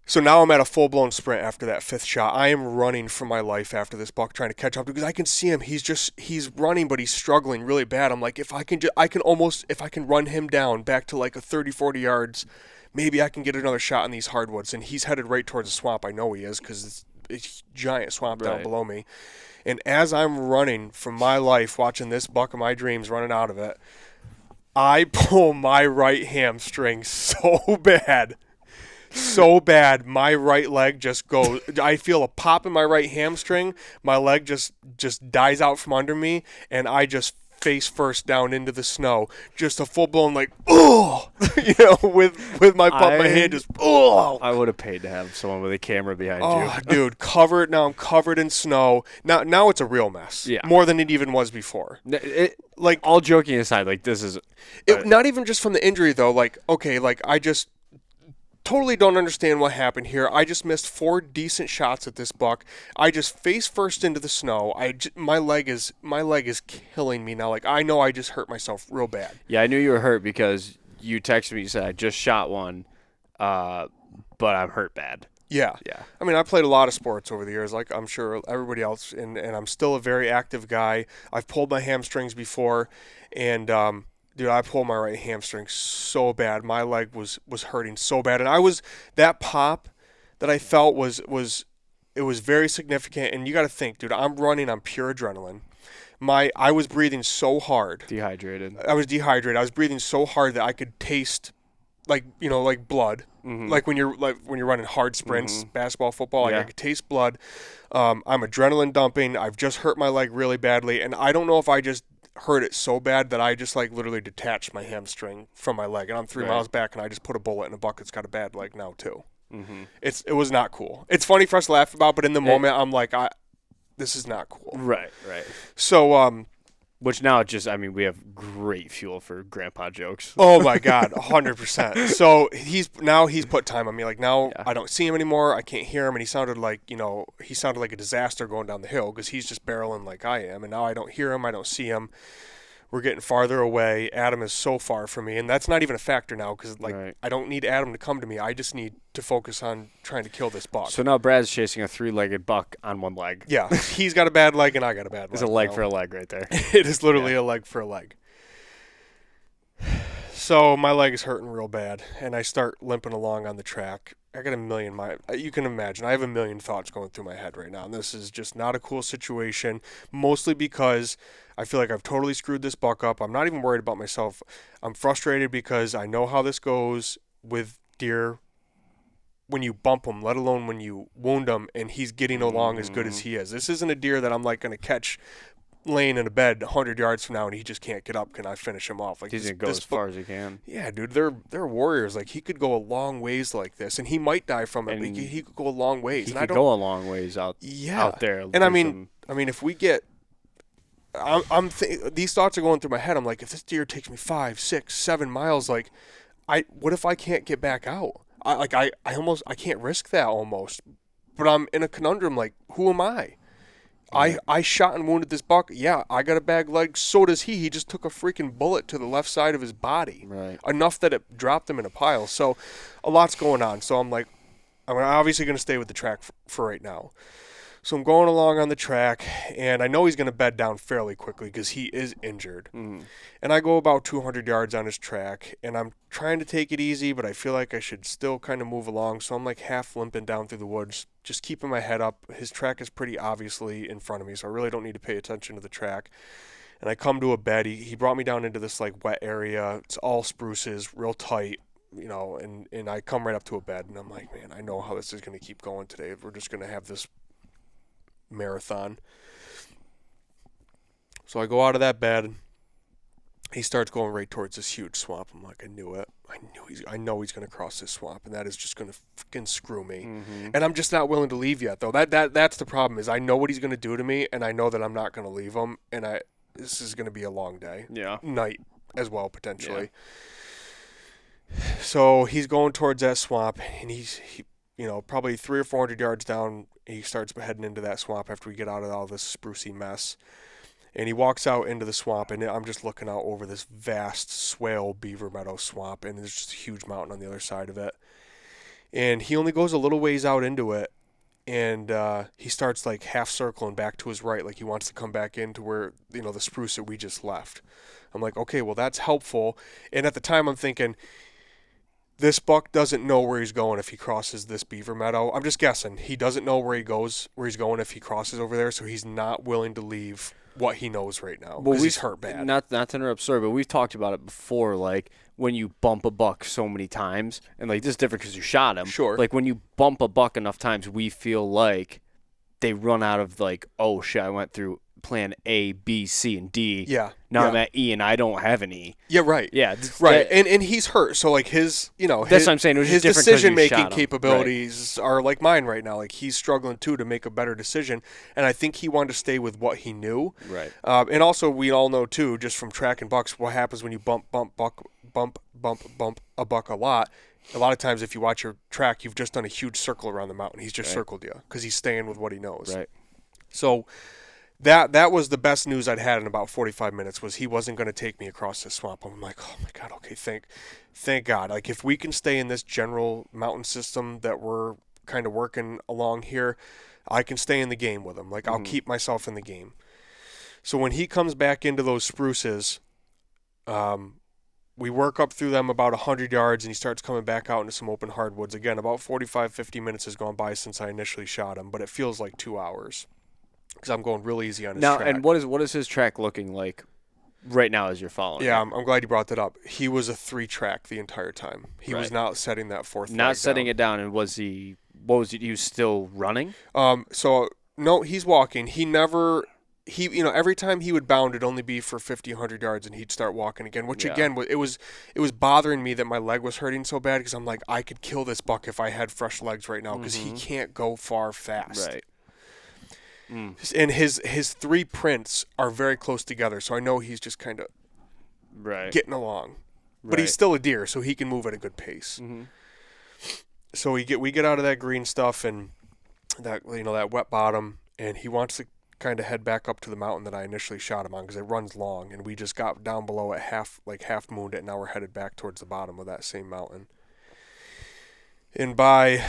[SPEAKER 3] So now I'm at a full-blown sprint after that 5th shot. I am running for my life after this buck, trying to catch up because I can see him. He's running, but he's struggling really bad. I'm like, if I can run him down back to like a 30, 40 yards, maybe I can get another shot in these hardwoods. And he's headed right towards the swamp. I know he is because it's a giant swamp down below me. And as I'm running for my life, watching this buck of my dreams running out of it, I pull my right hamstring so bad. So bad, my right leg just goes. I feel a pop in my right hamstring. My leg just dies out from under me, and I just face first down into the snow. Just a full blown like, oh, with my hand just, oh.
[SPEAKER 2] I would have paid to have someone with a camera behind you.
[SPEAKER 3] Oh, dude, covered. Now I'm covered in snow. Now it's a real mess.
[SPEAKER 2] Yeah,
[SPEAKER 3] more than it even was before.
[SPEAKER 2] Like all joking aside, like this is
[SPEAKER 3] not even just from the injury though. Like okay, like I just. Totally don't understand what happened here. I just missed 4 decent shots at this buck. I just face first into the snow. My leg is killing me now. Like I know I just hurt myself real bad.
[SPEAKER 2] Yeah, I knew you were hurt because you texted me. You said I just shot one, but I'm hurt bad.
[SPEAKER 3] Yeah. I mean, I played a lot of sports over the years, like I'm sure everybody else, and I'm still a very active guy. I've pulled my hamstrings before, and dude, I pulled my right hamstring so bad. My leg was hurting so bad. And that pop that I felt was very significant. And you got to think, dude, I'm running on pure adrenaline. I was breathing so hard.
[SPEAKER 2] Dehydrated.
[SPEAKER 3] I was dehydrated. I was breathing so hard that I could taste like blood. Mm-hmm. Like when you're running hard sprints, basketball, football, like I could taste blood. I'm adrenaline dumping. I've just hurt my leg really badly. And I don't know if I just hurt it so bad that I just like literally detached my hamstring from my leg, and I'm 3 miles back, and I just put a bullet in a buck that's got a bad leg now too. It was not cool. It's funny for us to laugh about, but in the moment I'm like, this is not cool.
[SPEAKER 2] Right.
[SPEAKER 3] So
[SPEAKER 2] which now we have great fuel for grandpa jokes.
[SPEAKER 3] Oh my God, 100%. So he's put time on me. Like now I don't see him anymore. I can't hear him, and he sounded like a disaster going down the hill because he's just barreling like I am. And now I don't hear him. I don't see him. We're getting farther away. Adam is so far from me, and that's not even a factor now because I don't need Adam to come to me. I just need to focus on trying to kill this buck.
[SPEAKER 2] So now Brad's chasing a 3-legged buck on one leg.
[SPEAKER 3] Yeah, he's got a bad leg and I got a bad leg.
[SPEAKER 2] It's a leg for a leg right there.
[SPEAKER 3] It is literally a leg for a leg. So my leg is hurting real bad, and I start limping along on the track. I got you can imagine, I have a million thoughts going through my head right now, and this is just not a cool situation, mostly because I feel like I've totally screwed this buck up. I'm not even worried about myself. I'm frustrated because I know how this goes with deer when you bump them, let alone when you wound them, and he's getting along as good as he is. This isn't a deer that I'm like going to catch laying in a bed 100 yards from now and he just can't get up. Can I finish him off? Like
[SPEAKER 2] He's going to go as far as he can.
[SPEAKER 3] Yeah, dude, they're warriors. Like, he could go a long ways like this, and he might die from it, but he could go a long ways.
[SPEAKER 2] He could go a long ways out there.
[SPEAKER 3] And I mean, if we get, these thoughts are going through my head. I'm like, if this deer takes me 5, 6, 7 miles, like, what if I can't get back out? I can't risk that almost. But I'm in a conundrum. Like, who am I? I shot and wounded this buck. Yeah, I got a bag leg. So does he. He just took a freaking bullet to the left side of his body.
[SPEAKER 2] Right.
[SPEAKER 3] Enough that it dropped him in a pile. So a lot's going on. So I'm like, I'm obviously going to stay with the track for right now. So I'm going along on the track, and I know he's going to bed down fairly quickly because he is injured. And I go about 200 yards on his track, and I'm trying to take it easy, but I feel like I should still kind of move along. So I'm like half limping down through the woods, just keeping my head up. His track is pretty obviously in front of me, so I really don't need to pay attention to the track. And I come to a bed. He brought me down into this like wet area. It's all spruces, real tight, you know, and I come right up to a bed, and I'm like, man, I know how this is going to keep going today. We're just going to have this marathon. So I go out of that bed. He starts going right towards this huge swamp. I'm like, I knew it. I know he's going to cross this swamp, and that is just going to fucking screw me. And I'm just not willing to leave yet, though. That's the problem. Is I know what he's going to do to me, and I know that I'm not going to leave him. And this is going to be a long day.
[SPEAKER 2] Yeah.
[SPEAKER 3] Night as well, potentially. Yeah. So he's going towards that swamp, and he probably 300 or 400 yards down. He starts heading into that swamp after we get out of all this sprucey mess. And he walks out into the swamp, and I'm just looking out over this vast swale beaver meadow swamp, and there's just a huge mountain on the other side of it. And he only goes a little ways out into it, and he starts like half circling back to his right, like he wants to come back into where, the spruce that we just left. I'm like, okay, well, that's helpful. And at the time I'm thinking, this buck doesn't know where he's going if he crosses this beaver meadow. I'm just guessing. He doesn't know where he's going if he crosses over there, so he's not willing to leave what he knows right now because he's hurt bad.
[SPEAKER 2] Not to interrupt, sorry, but we've talked about it before, like when you bump a buck so many times, and like this is different because you shot him.
[SPEAKER 3] Sure.
[SPEAKER 2] Like when you bump a buck enough times, we feel like they run out of like, oh shit, I went through plan A, B, C, and D.
[SPEAKER 3] Yeah.
[SPEAKER 2] Now I'm at E, and I don't have an E.
[SPEAKER 3] Yeah, right.
[SPEAKER 2] Yeah,
[SPEAKER 3] right. And he's hurt, so like his,
[SPEAKER 2] that's what I'm saying. It was
[SPEAKER 3] his
[SPEAKER 2] just different
[SPEAKER 3] decision-making capabilities are like mine right now. Like he's struggling too to make a better decision, and I think he wanted to stay with what he knew.
[SPEAKER 2] Right.
[SPEAKER 3] And also, we all know too, just from tracking bucks, what happens when you bump a buck a lot. A lot of times, if you watch your track, you've just done a huge circle around the mountain. He's just circled you because he's staying with what he knows.
[SPEAKER 2] Right.
[SPEAKER 3] So that was the best news I'd had in about 45 minutes was he wasn't going to take me across this swamp. I'm like, oh my God, okay, thank God. Like if we can stay in this general mountain system that we're kind of working along here, I can stay in the game with him. Like I'll keep myself in the game. So when he comes back into those spruces, we work up through them about 100 yards, and he starts coming back out into some open hardwoods. Again, about 45, 50 minutes has gone by since I initially shot him, but it feels like 2 hours because I'm going real easy on his track.
[SPEAKER 2] Now, and what is his track looking like right now as you're following?
[SPEAKER 3] Yeah, I'm glad you brought that up. He was a 3-track the entire time. He was not setting that fourth leg
[SPEAKER 2] Not setting
[SPEAKER 3] down.
[SPEAKER 2] it down, and he was still running?
[SPEAKER 3] So, no, he's walking. Every time he would bound, it'd only be for 50, 100 yards, and he'd start walking again, which again, it was bothering me that my leg was hurting so bad because I'm like, I could kill this buck if I had fresh legs right now because he can't go far fast.
[SPEAKER 2] Right.
[SPEAKER 3] And his 3 prints are very close together, so I know he's just kind of getting along. But he's still a deer, so he can move at a good pace. So we get out of that green stuff and that wet bottom, and he wants to kind of head back up to the mountain that I initially shot him on because it runs long, and we just got down below at half mooned it, and now we're headed back towards the bottom of that same mountain. And by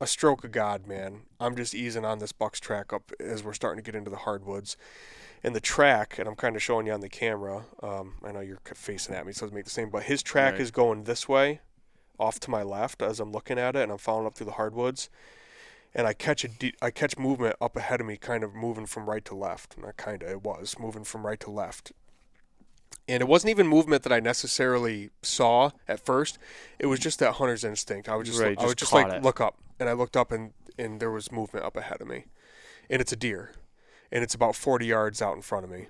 [SPEAKER 3] a stroke of God, man. I'm just easing on this buck's track up as we're starting to get into the hardwoods. And the track, and I'm kind of showing you on the camera, I know you're facing at me, so it doesn't make the same, but his track is going this way, off to my left as I'm looking at it, and I'm following up through the hardwoods. And I catch movement up ahead of me, kind of moving from right to left. Not kind of, it was moving from right to left. And it wasn't even movement that I necessarily saw at first. It was just that hunter's instinct. I was just, look up, and I looked up, and there was movement up ahead of me, and it's a deer. And it's about 40 yards out in front of me,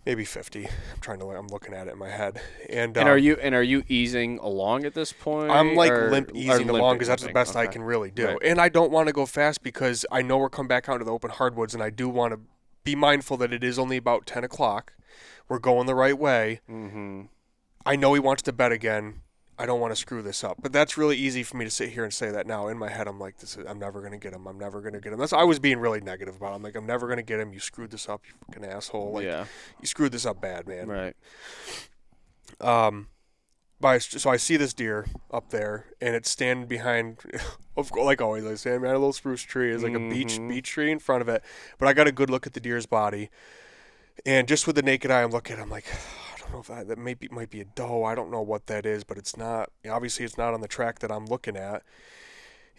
[SPEAKER 3] maybe 50. I'm looking at it in my head. And
[SPEAKER 2] are you easing along at this point?
[SPEAKER 3] I'm like easing along because that's the best I can really do. Right. And I don't want to go fast because I know we're coming back out to the open hardwoods, and I do want to be mindful that it is only about 10 o'clock. We're going the right way. Mm-hmm. I know he wants to bet again. I don't want to screw this up. But that's really easy for me to sit here and say that now. In my head, I'm like, I'm never going to get him. I'm never going to get him. I was being really negative about it. I'm like, I'm never going to get him. You screwed this up, you fucking asshole. Like, you screwed this up bad, man.
[SPEAKER 2] Right.
[SPEAKER 3] So I see this deer up there, and it's standing behind, like always, I say, man, a little spruce tree. It's like a beech tree in front of it. But I got a good look at the deer's body. And just with the naked eye, I'm looking at it, I'm like, I don't know if that might be a doe. I don't know what that is, but it's not. Obviously, it's not on the track that I'm looking at.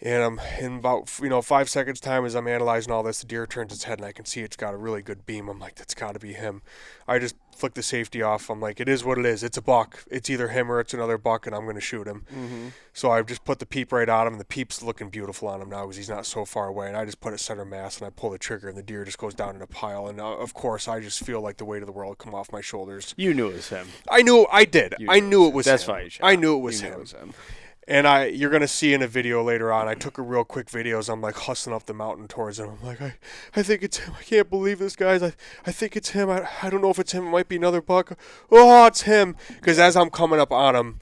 [SPEAKER 3] And I'm in about 5 seconds time as I'm analyzing all this, the deer turns its head and I can see it's got a really good beam. I'm like, that's got to be him. I just flick the safety off. I'm like, it is what it is. It's a buck. It's either him or it's another buck, and I'm going to shoot him. Mm-hmm. So I just put the peep right on him, and the peep's looking beautiful on him now because he's not so far away. And I just put it center mass, and I pull the trigger, and the deer just goes down in a pile. And of course, I just feel like the weight of the world come off my shoulders.
[SPEAKER 2] You knew it was him.
[SPEAKER 3] I knew I did. I knew it was him.
[SPEAKER 2] That's fine.
[SPEAKER 3] I knew it was him. And you're going to see in a video later on, I took a real quick video as I'm like hustling up the mountain towards him. I'm like, I think it's him. I can't believe this, guys. I think it's him. I don't know if it's him. It might be another buck. Oh, it's him. Because as I'm coming up on him,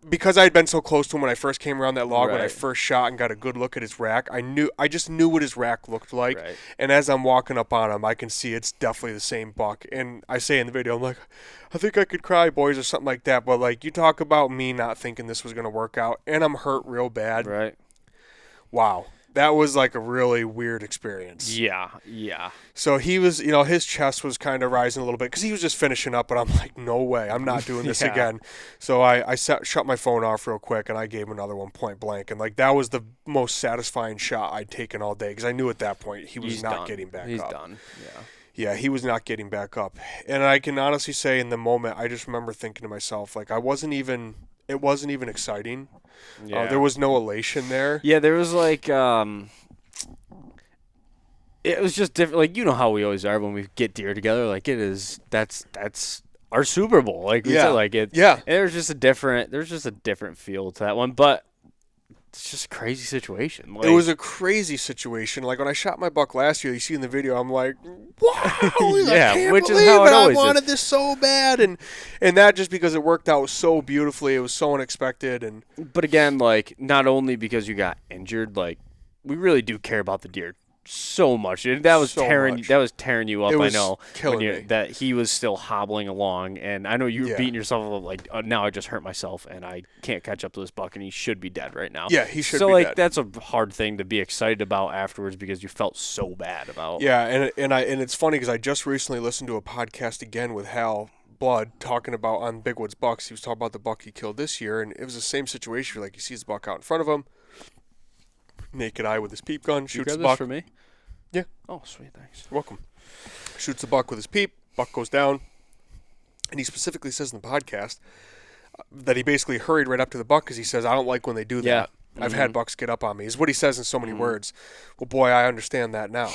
[SPEAKER 3] because I had been so close to him when I first came around that log, when I first shot and got a good look at his rack, I just knew what his rack looked like. Right. And as I'm walking up on him, I can see it's definitely the same buck. And I say in the video, I'm like, I think I could cry, boys, or something like that. But like, you talk about me not thinking this was going to work out, and I'm hurt real bad.
[SPEAKER 2] Right.
[SPEAKER 3] Wow. That was like a really weird experience.
[SPEAKER 2] Yeah.
[SPEAKER 3] So he was, his chest was kind of rising a little bit because he was just finishing up, but I'm like, no way, I'm not doing this again. So I shut my phone off real quick, and I gave him another one point blank. And like, that was the most satisfying shot I'd taken all day because I knew at that point he was not getting back up.
[SPEAKER 2] He's done,
[SPEAKER 3] Yeah, he was not getting back up. And I can honestly say in the moment, I just remember thinking to myself, like, it wasn't even exciting. Yeah. There was no elation there.
[SPEAKER 2] Yeah, there was like, it was just different. Like, how we always are when we get deer together. Like, that's our Super Bowl. Like, we said, like it.
[SPEAKER 3] Yeah.
[SPEAKER 2] There's just a different feel to that one. But it's just a crazy situation. Like,
[SPEAKER 3] it was a crazy situation. Like, when I shot my buck last year, you see in the video, I'm like, wow, I can't believe it. I wanted this so bad. And that just because it worked out so beautifully. It was so unexpected.
[SPEAKER 2] But again, like, not only because you got injured, like, we really do care about the deer so much. That was tearing you up.
[SPEAKER 3] It was,
[SPEAKER 2] I know,
[SPEAKER 3] killing me.
[SPEAKER 2] That he was still hobbling along, and I know you were beating yourself up like, now I just hurt myself and I can't catch up to this buck, and he should be dead right now.
[SPEAKER 3] Yeah, he should.
[SPEAKER 2] So
[SPEAKER 3] be
[SPEAKER 2] like
[SPEAKER 3] dead.
[SPEAKER 2] That's a hard thing to be excited about afterwards because you felt so bad about.
[SPEAKER 3] Yeah, and it's funny because I just recently listened to a podcast again with Hal Blood talking about on Big Woods Bucks. He was talking about the buck he killed this year, and it was the same situation. Like, he sees the buck out in front of him, naked eye with his peep gun, shoots the buck.
[SPEAKER 2] For me?
[SPEAKER 3] Yeah.
[SPEAKER 2] Oh, sweet, thanks.
[SPEAKER 3] You're welcome. Shoots the buck with his peep. Buck goes down. And he specifically says in the podcast that he basically hurried right up to the buck because he says, I don't like when they do that.
[SPEAKER 2] Yeah.
[SPEAKER 3] I've had bucks get up on me, is what he says in so many words. Well, boy, I understand that now.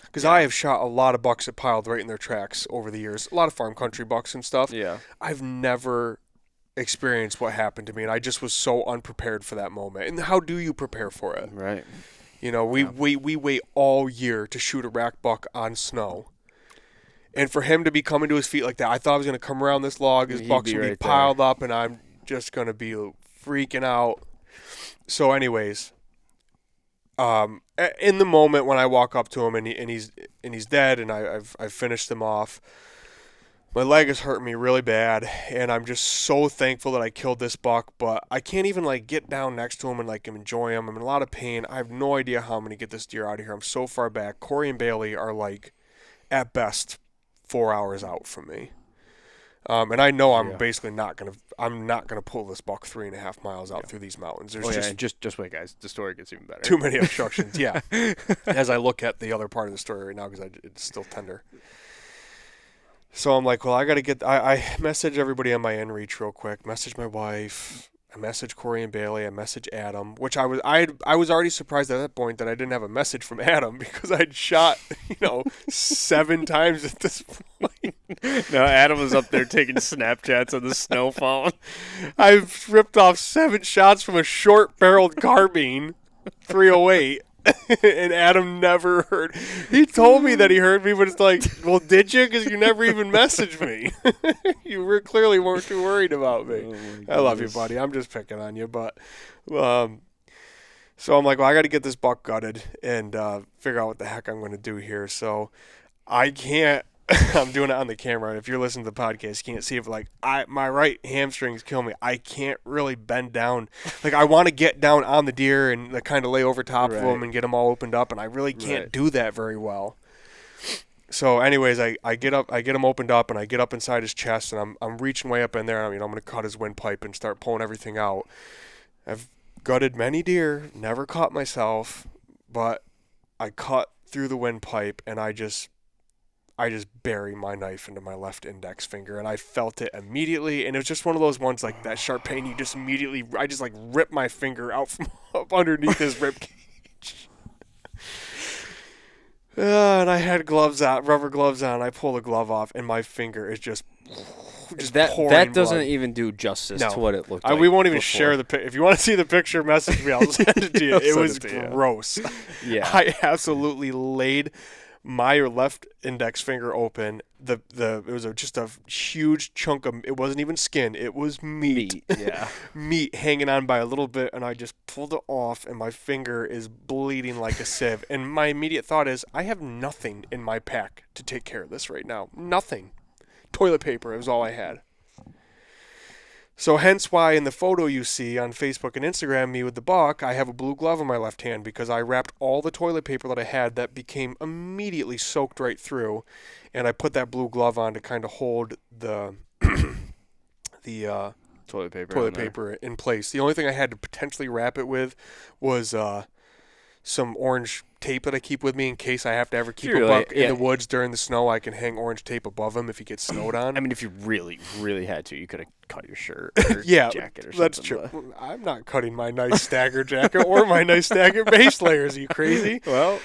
[SPEAKER 3] Because I have shot a lot of bucks that piled right in their tracks over the years. A lot of farm country bucks and stuff.
[SPEAKER 2] Yeah.
[SPEAKER 3] I've never experienced what happened to me, and I just was so unprepared for that moment. And how do you prepare for it?
[SPEAKER 2] Right.
[SPEAKER 3] We wait all year to shoot a rack buck on snow. And for him to be coming to his feet like that, I thought I was going to come around this log, his buck's going to be piled up, and I'm just going to be freaking out. So anyways, in the moment when I walk up to him and he's dead and I've finished him off, My leg is hurting me really bad, and I'm just so thankful that I killed this buck, but I can't even, like, get down next to him and, like, enjoy him. I'm in a lot of pain. I have no idea how I'm going to get this deer out of here. I'm so far back. Corey and Bailey are, like, at best 4 hours out from me. And I know I'm basically not going to pull this buck 3.5 miles out through these mountains. There's
[SPEAKER 2] just wait, guys. The story gets even better.
[SPEAKER 3] Too many obstructions, yeah. As I look at the other part of the story right now, because it's still tender. So I'm like, well, I got to get. I message everybody on my inReach real quick. Message my wife. I message Corey and Bailey. I message Adam, which I was already surprised at that point that I didn't have a message from Adam because I'd shot 7 times at this point.
[SPEAKER 2] No, Adam was up there taking Snapchats of the snow falling.
[SPEAKER 3] I've ripped off 7 shots from a short-barreled carbine, 308. And Adam never heard. He told me that he heard me, but it's like, well, did you? Because you never even messaged me. You clearly weren't too worried about me. I love you, buddy. I'm just picking on you, but so I'm like, well, I got to get this buck gutted and figure out what the heck I'm going to do here. So I can't. I'm doing it on the camera. If you're listening to the podcast, you can't see it. But like, my right hamstrings kill me. I can't really bend down. Like, I want to get down on the deer and like, kind of lay over top of them and get them all opened up, and I really can't do that very well. So, anyways, I get him opened up, and I get up inside his chest, and I'm reaching way up in there. And I'm going to cut his windpipe and start pulling everything out. I've gutted many deer, never caught myself, but I cut through the windpipe, and I just bury my knife into my left index finger, and I felt it immediately, and it was just one of those ones like that sharp pain. I just like ripped my finger out from up underneath his rib cage. And I had rubber gloves on. I pull the glove off, and my finger is just pouring
[SPEAKER 2] that doesn't
[SPEAKER 3] blood.
[SPEAKER 2] even do justice to what it looked like.
[SPEAKER 3] We won't even
[SPEAKER 2] before.
[SPEAKER 3] share the picture. If you want to see the picture, message me. I'll send it to you. It was gross.
[SPEAKER 2] Yeah,
[SPEAKER 3] I absolutely laid my left index finger open. It was just a huge chunk of. It wasn't even skin. It was meat.
[SPEAKER 2] Yeah,
[SPEAKER 3] meat hanging on by a little bit, and I just pulled it off, and my finger is bleeding like a sieve. And my immediate thought is, I have nothing in my pack to take care of this right now. Nothing. Toilet paper is all I had. So hence why in the photo you see on Facebook and Instagram, me with the buck, I have a blue glove in my left hand because I wrapped all the toilet paper that I had that became immediately soaked right through, and I put that blue glove on to kind of hold the
[SPEAKER 2] toilet
[SPEAKER 3] paper in place. The only thing I had to potentially wrap it with was some orange tape that I keep with me in case I have to ever keep a buck in the woods during the snow. I can hang orange tape above him if he gets snowed on.
[SPEAKER 2] I mean, if you really, really had to, you could have cut your shirt or jacket or something.
[SPEAKER 3] That's true. But I'm not cutting my nice stagger jacket or my nice stagger base layers. Are you crazy?
[SPEAKER 2] Well...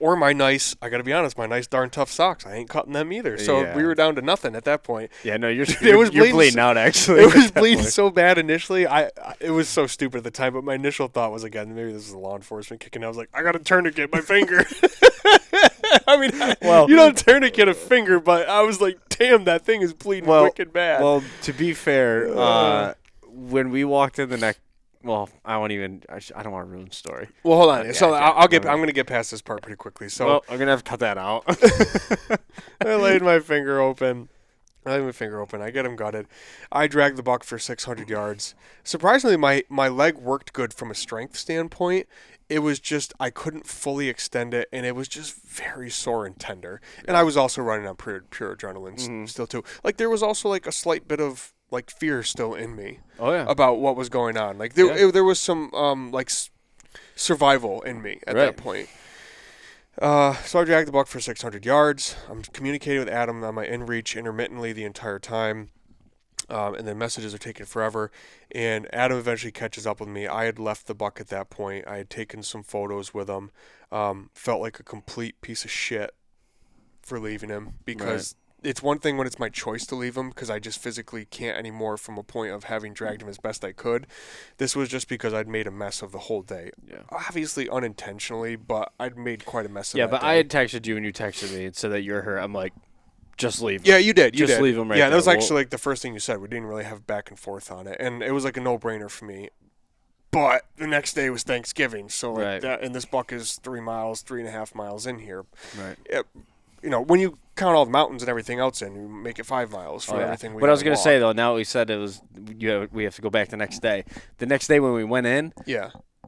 [SPEAKER 3] Or my nice, I got to be honest, my nice darn tough socks. I ain't cutting them either. So we were down to nothing at that point.
[SPEAKER 2] Yeah, no, you're bleeding out, actually.
[SPEAKER 3] It was bleeding so bad initially. It was so stupid at the time, but my initial thought was, again, maybe this is law enforcement kicking. I was like, I got to tourniquet my finger. I mean, you don't tourniquet a finger, but I was like, damn, that thing is bleeding wicked bad.
[SPEAKER 2] Well, to be fair, when we walked in the next, well, I don't want to ruin the story.
[SPEAKER 3] Well, hold on. I'm going to get past this part pretty quickly. So
[SPEAKER 2] I'm going to have to cut that out.
[SPEAKER 3] I laid my finger open. I get him gutted. I dragged the buck for 600 yards. Surprisingly, my leg worked good from a strength standpoint. It was just I couldn't fully extend it, and it was just very sore and tender. And I was also running on pure adrenaline still too. Like there was also like a slight bit of like fear still in me about what was going on. Like there was some survival in me at that point. So I dragged the buck for 600 yards. I'm communicating with Adam on my inReach intermittently the entire time. And then messages are taking forever. And Adam eventually catches up with me. I had left the buck at that point. I had taken some photos with him. Felt like a complete piece of shit for leaving him because it's one thing when it's my choice to leave him because I just physically can't anymore from a point of having dragged him as best I could. This was just because I'd made a mess of the whole day. Yeah. Obviously unintentionally, but I'd made quite a mess of that day.
[SPEAKER 2] I had texted you and you texted me and said that you're her. I'm like, just leave him.
[SPEAKER 3] Yeah, you did.
[SPEAKER 2] Just leave him right there.
[SPEAKER 3] Yeah, that was actually like the first thing you said. We didn't really have back and forth on it. And it was like a no-brainer for me. But the next day was Thanksgiving. So like that, and this buck is 3.5 miles in here.
[SPEAKER 2] Right.
[SPEAKER 3] It, when you count all the mountains and everything else in. You make it 5 miles for everything we
[SPEAKER 2] But I was
[SPEAKER 3] going to
[SPEAKER 2] say, though, now we said it was we have to go back the next day. The next day when we went in,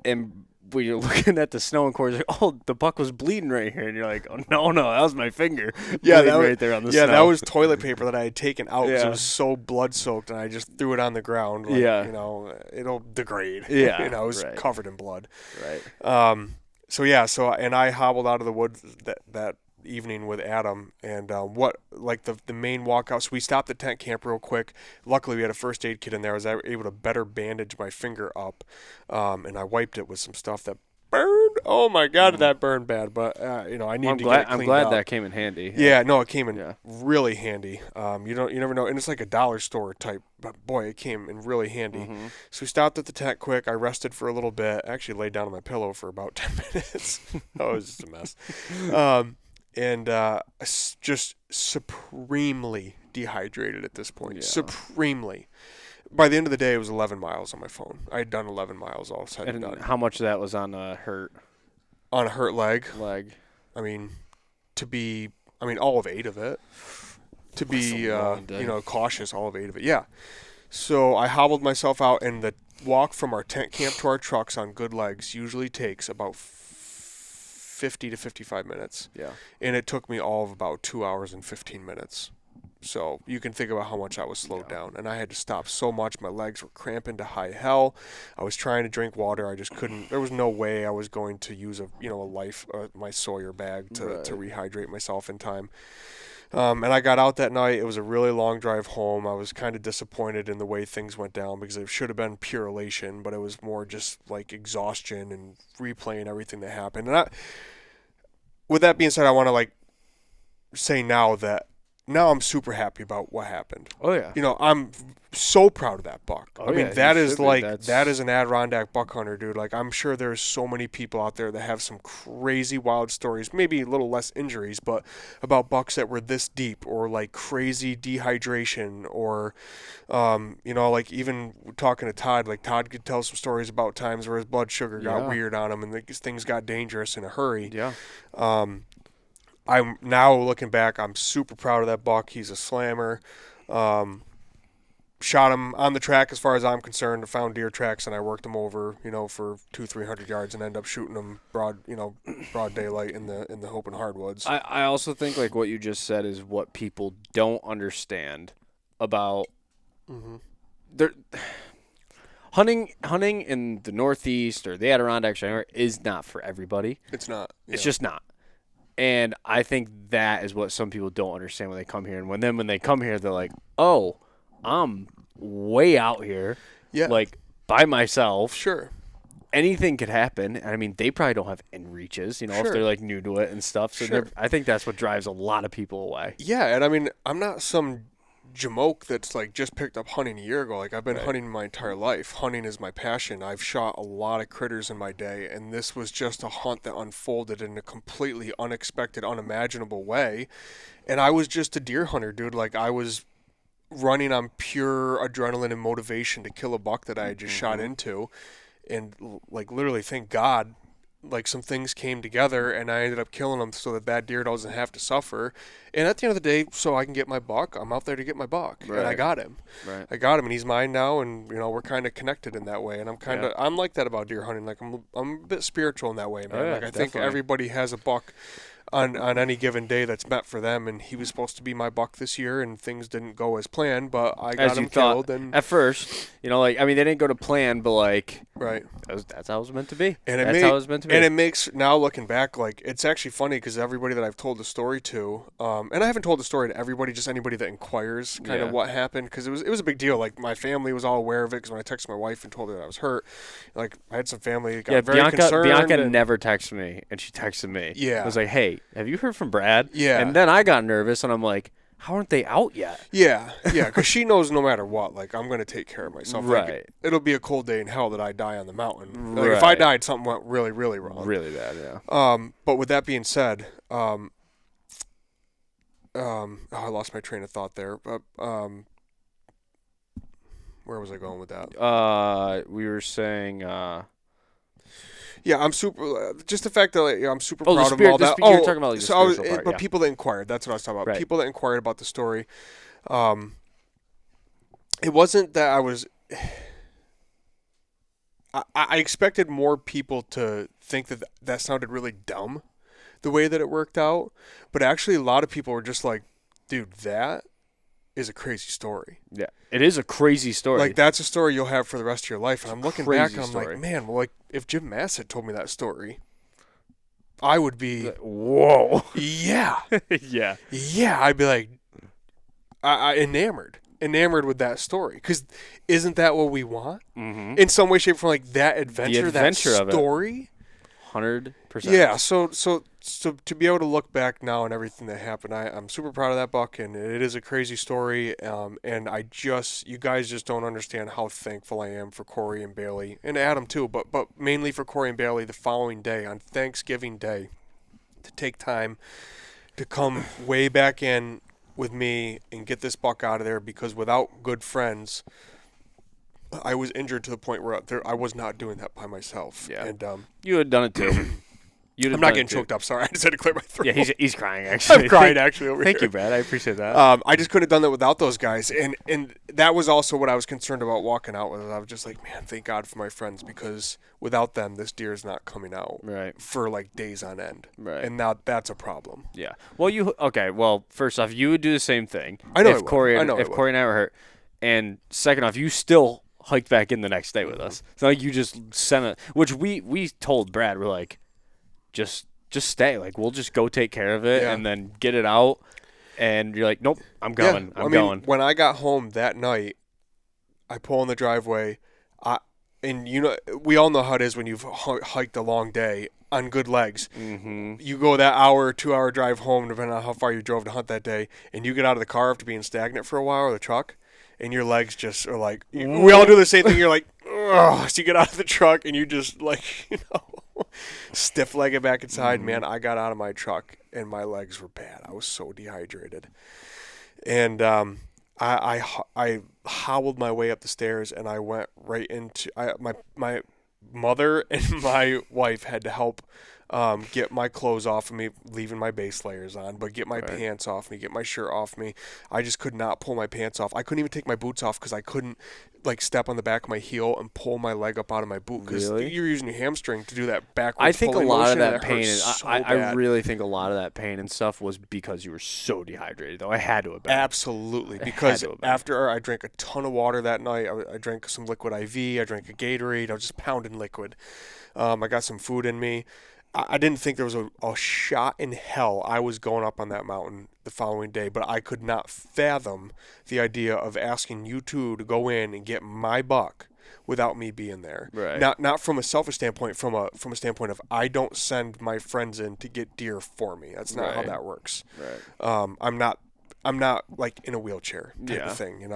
[SPEAKER 2] and we were looking at the snow and cords, like, oh, the buck was bleeding right here. And you're like, oh, no, that was my finger.
[SPEAKER 3] Yeah,
[SPEAKER 2] that was, right there on the snow.
[SPEAKER 3] Yeah, that was toilet paper that I had taken out because it was so blood-soaked, and I just threw it on the ground. Like, you know, it'll degrade.
[SPEAKER 2] Yeah.
[SPEAKER 3] You know, it was covered in blood.
[SPEAKER 2] Right.
[SPEAKER 3] And I hobbled out of the woods that evening with Adam, and the main walkout. So we stopped the tent camp real quick. Luckily, we had a first aid kit in there. I was able to better bandage my finger up, and I wiped it with some stuff that burned. Oh my God, did that burn bad? But you know, I need to get it cleaned
[SPEAKER 2] I'm glad
[SPEAKER 3] up.
[SPEAKER 2] that came in handy.
[SPEAKER 3] Yeah, no, it came in really handy. You never know, and it's like a dollar store type. But boy, it came in really handy. So we stopped at the tent quick. I rested for a little bit. I actually laid down on my pillow for about 10 minutes. That was just a mess. And just supremely dehydrated at this point. Yeah. Supremely. By the end of the day, it was 11 miles on my phone. I had done 11 miles all said and done.
[SPEAKER 2] How much of that was on a hurt?
[SPEAKER 3] On a hurt leg.
[SPEAKER 2] I
[SPEAKER 3] mean, all of 8 of it. To be, cautious, all of 8 of it. Yeah. So I hobbled myself out, and the walk from our tent camp to our trucks on good legs usually takes about 50 to 55 minutes.
[SPEAKER 2] Yeah.
[SPEAKER 3] And it took me all of about 2 hours and 15 minutes. So you can think about how much I was slowed down. And I had to stop so much. My legs were cramping to high hell. I was trying to drink water. I just couldn't. There was no way I was going to use my Sawyer bag to rehydrate myself in time. And I got out that night. It was a really long drive home. I was kind of disappointed in the way things went down because it should have been pure elation, but it was more just like exhaustion and replaying everything that happened. And with that being said, I want to say now I'm super happy about what happened.
[SPEAKER 2] Oh yeah.
[SPEAKER 3] You know, I'm so proud of that buck.
[SPEAKER 2] Oh,
[SPEAKER 3] I mean, that is an Adirondack buck hunter, dude. Like, I'm sure there's so many people out there that have some crazy wild stories, maybe a little less injuries, but about bucks that were this deep, or like crazy dehydration, or even talking to Todd, like Todd could tell some stories about times where his blood sugar got weird on him and things got dangerous in a hurry.
[SPEAKER 2] Yeah.
[SPEAKER 3] I'm now looking back, I'm super proud of that buck. He's a slammer. Shot him on the track as far as I'm concerned. I found deer tracks and I worked him over, for 200-300 yards and ended up shooting him broad daylight in the open hardwoods.
[SPEAKER 2] I also think like what you just said is what people don't understand about hunting in the Northeast or the Adirondacks is not for everybody.
[SPEAKER 3] It's not. Yeah.
[SPEAKER 2] It's just not. And I think that is what some people don't understand when they come here. And when they come here, they're like, oh, I'm way out here, like by myself.
[SPEAKER 3] Sure.
[SPEAKER 2] Anything could happen. I mean, they probably don't have in reaches, if they're like new to it and stuff. So I think that's what drives a lot of people away.
[SPEAKER 3] Yeah, and I mean, I'm not some jamoke that's like just picked up hunting a year ago. Like, I've been hunting my entire life. Hunting is my passion. I've shot a lot of critters in my day, and this was just a hunt that unfolded in a completely unexpected, unimaginable way. And I was just a deer hunter, dude. Like, I was running on pure adrenaline and motivation to kill a buck that I had just shot into, and like literally, thank God, like some things came together and I ended up killing him so that deer doesn't have to suffer. And at the end of the day, so I can get my buck, I'm out there to get my buck.
[SPEAKER 2] Right.
[SPEAKER 3] And I got him.
[SPEAKER 2] Right.
[SPEAKER 3] I got him, and he's mine now, and we're kind of connected in that way. And I'm like that about deer hunting. Like, I'm a bit spiritual in that way, man. I think everybody has a buck on any given day that's meant for them, and he was supposed to be my buck this year, and things didn't go as planned, but I got him killed. And
[SPEAKER 2] at first, they didn't go to plan, but like,
[SPEAKER 3] right,
[SPEAKER 2] that's how it was meant to be.
[SPEAKER 3] And how it was meant to be. And it makes, now looking back, like, it's actually funny because everybody that I've told the story to, and I haven't told the story to everybody, just anybody that inquires kind of what happened, because it was a big deal. Like, my family was all aware of it, because when I texted my wife and told her that I was hurt, like, I had some family got very concerned.
[SPEAKER 2] Bianca never texted me, and she texted me.
[SPEAKER 3] Yeah.
[SPEAKER 2] I was like, hey, have you heard from Brad?
[SPEAKER 3] Yeah.
[SPEAKER 2] And then I got nervous, and I'm like, how aren't they out yet?
[SPEAKER 3] Yeah, because she knows no matter what, like, I'm going to take care of myself.
[SPEAKER 2] Right.
[SPEAKER 3] Like, it'll be a cold day in hell that I die on the mountain. Like, if I died, something went really, really wrong.
[SPEAKER 2] Really bad, yeah.
[SPEAKER 3] But with that being said, I lost my train of thought there. But where was I going with that?
[SPEAKER 2] We were saying...
[SPEAKER 3] Yeah, I'm super. Just the fact that I'm super
[SPEAKER 2] Oh,
[SPEAKER 3] proud
[SPEAKER 2] the spirit,
[SPEAKER 3] of all that.
[SPEAKER 2] you're talking about like the
[SPEAKER 3] so I was,
[SPEAKER 2] spiritual part,
[SPEAKER 3] but
[SPEAKER 2] yeah.
[SPEAKER 3] people that inquired. That's what I was talking about.
[SPEAKER 2] Right.
[SPEAKER 3] People that inquired about the story. It wasn't that I was. I expected more people to think that sounded really dumb, the way that it worked out. But actually, a lot of people were just like, "Dude, that is a crazy story."
[SPEAKER 2] Yeah, it is a crazy story.
[SPEAKER 3] Like, that's a story you'll have for the rest of your life. And I'm looking back and I'm
[SPEAKER 2] story.
[SPEAKER 3] like, man, well, like, if Jim Mass had told me that story, I would be,
[SPEAKER 2] whoa.
[SPEAKER 3] yeah.
[SPEAKER 2] Yeah.
[SPEAKER 3] Yeah, I'd be like, I enamored with that story. Because isn't that what we want?
[SPEAKER 2] Mm-hmm.
[SPEAKER 3] In some way, shape, or form, like, that adventure that story?
[SPEAKER 2] 100%.
[SPEAKER 3] Yeah, so to be able to look back now and everything that happened, I'm super proud of that buck, and it is a crazy story. And you guys just don't understand how thankful I am for Corey and Bailey, and Adam too, but mainly for Corey and Bailey the following day, on Thanksgiving Day, to take time to come way back in with me and get this buck out of there, because without good friends, I was injured to the point where I was not doing that by myself.
[SPEAKER 2] Yeah.
[SPEAKER 3] And
[SPEAKER 2] you had done it too.
[SPEAKER 3] I'm not getting choked up. Sorry, I just had to clear my throat.
[SPEAKER 2] Yeah, he's crying actually.
[SPEAKER 3] I'm crying actually over here.
[SPEAKER 2] Thank you, Brad. I appreciate that.
[SPEAKER 3] I just couldn't have done that without those guys, and that was also what I was concerned about walking out with. I was just like, man, thank God for my friends, because without them, this deer is not coming out for like days on end.
[SPEAKER 2] Right.
[SPEAKER 3] And now that's a problem.
[SPEAKER 2] Yeah. Well, Well, first off, you would do the same thing.
[SPEAKER 3] I know
[SPEAKER 2] if Corey and I were hurt, and second off, you still hiked back in the next day with us. It's not like you just sent it, which we told Brad, we're like, just stay. Like, we'll just go take care of it and then get it out. And you're like, nope, I'm going.
[SPEAKER 3] Yeah,
[SPEAKER 2] I'm going.
[SPEAKER 3] When I got home that night, I pull in the driveway. And we all know how it is when you've hiked a long day on good legs.
[SPEAKER 2] Mm-hmm.
[SPEAKER 3] You go that hour, 2-hour drive home, depending on how far you drove to hunt that day, and you get out of the car after being stagnant for a while, or the truck, and your legs just are like, we all do the same thing. You're like, ugh. So you get out of the truck and you just like, stiff-legged back inside. Man, I got out of my truck and my legs were bad. I was so dehydrated. And I howled my way up the stairs, and I went right into my mother and my wife had to help get my clothes off of me, leaving my base layers on, but get my pants off me, get my shirt off me. I just could not pull my pants off. I couldn't even take my boots off because I couldn't step on the back of my heel and pull my leg up out of my boot, because you're using your hamstring to do that backwards.
[SPEAKER 2] I think a lot of that pain,
[SPEAKER 3] I
[SPEAKER 2] really think a lot of that pain and stuff was because you were so dehydrated, though. I had to have been.
[SPEAKER 3] Absolutely, because after I drank a ton of water that night, I drank some liquid IV, I drank a Gatorade, I was just pounding liquid. I got some food in me. I didn't think there was a shot in hell I was going up on that mountain the following day, but I could not fathom the idea of asking you two to go in and get my buck without me being there.
[SPEAKER 2] Right.
[SPEAKER 3] Not from a selfish standpoint, from a standpoint of, I don't send my friends in to get deer for me. That's not how that works.
[SPEAKER 2] Right.
[SPEAKER 3] I'm not like in a wheelchair type of thing,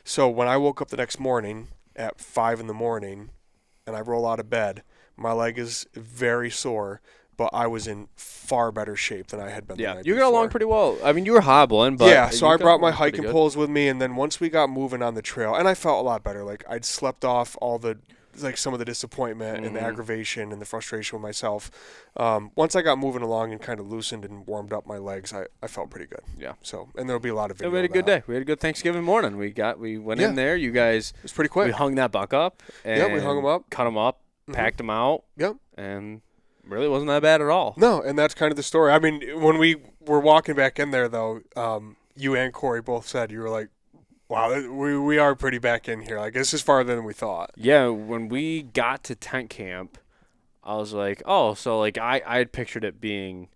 [SPEAKER 3] So when I woke up the next morning at 5 a.m. and I roll out of bed, my leg is very sore, but I was in far better shape than I had been the night
[SPEAKER 2] you
[SPEAKER 3] before.
[SPEAKER 2] got along pretty well. I mean, you were hobbling, but...
[SPEAKER 3] Yeah, so I brought my hiking poles with me, and then once we got moving on the trail, and I felt a lot better. Like, I'd slept off all the... some of the disappointment and the aggravation and the frustration with myself. Once I got moving along and kind of loosened and warmed up my legs, I felt pretty good.
[SPEAKER 2] Yeah.
[SPEAKER 3] So, and there'll be a lot of video.
[SPEAKER 2] We had a good day. We had a good Thanksgiving morning. We went in there. You guys...
[SPEAKER 3] It was pretty quick.
[SPEAKER 2] We hung that buck up. And
[SPEAKER 3] we hung him up.
[SPEAKER 2] Cut him up. Packed him out.
[SPEAKER 3] Yep.
[SPEAKER 2] And really wasn't that bad at all.
[SPEAKER 3] No, and that's kind of the story. I mean, when we were walking back in there, though, you and Corey both said, you were like, wow, we are pretty back in here. Like, this is farther than we thought.
[SPEAKER 2] Yeah, when we got to tent camp, I was like, oh, so like I had pictured it being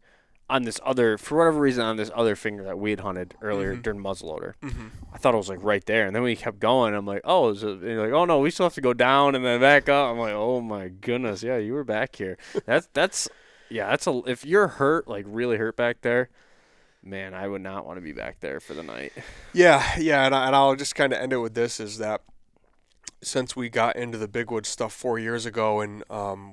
[SPEAKER 2] on this other, for whatever reason, on this other finger that we had hunted earlier during muzzleloader. I thought it was like right there, and then we kept going. I'm like, oh, and you're like, oh no, we still have to go down and then back up. I'm like, oh my goodness, yeah, you were back here. That's if you're hurt, like really hurt back there, man, I would not want to be back there for the night.
[SPEAKER 3] Yeah, and I'll just kind of end it with this: is that since we got into the Big Woods stuff 4 years ago, and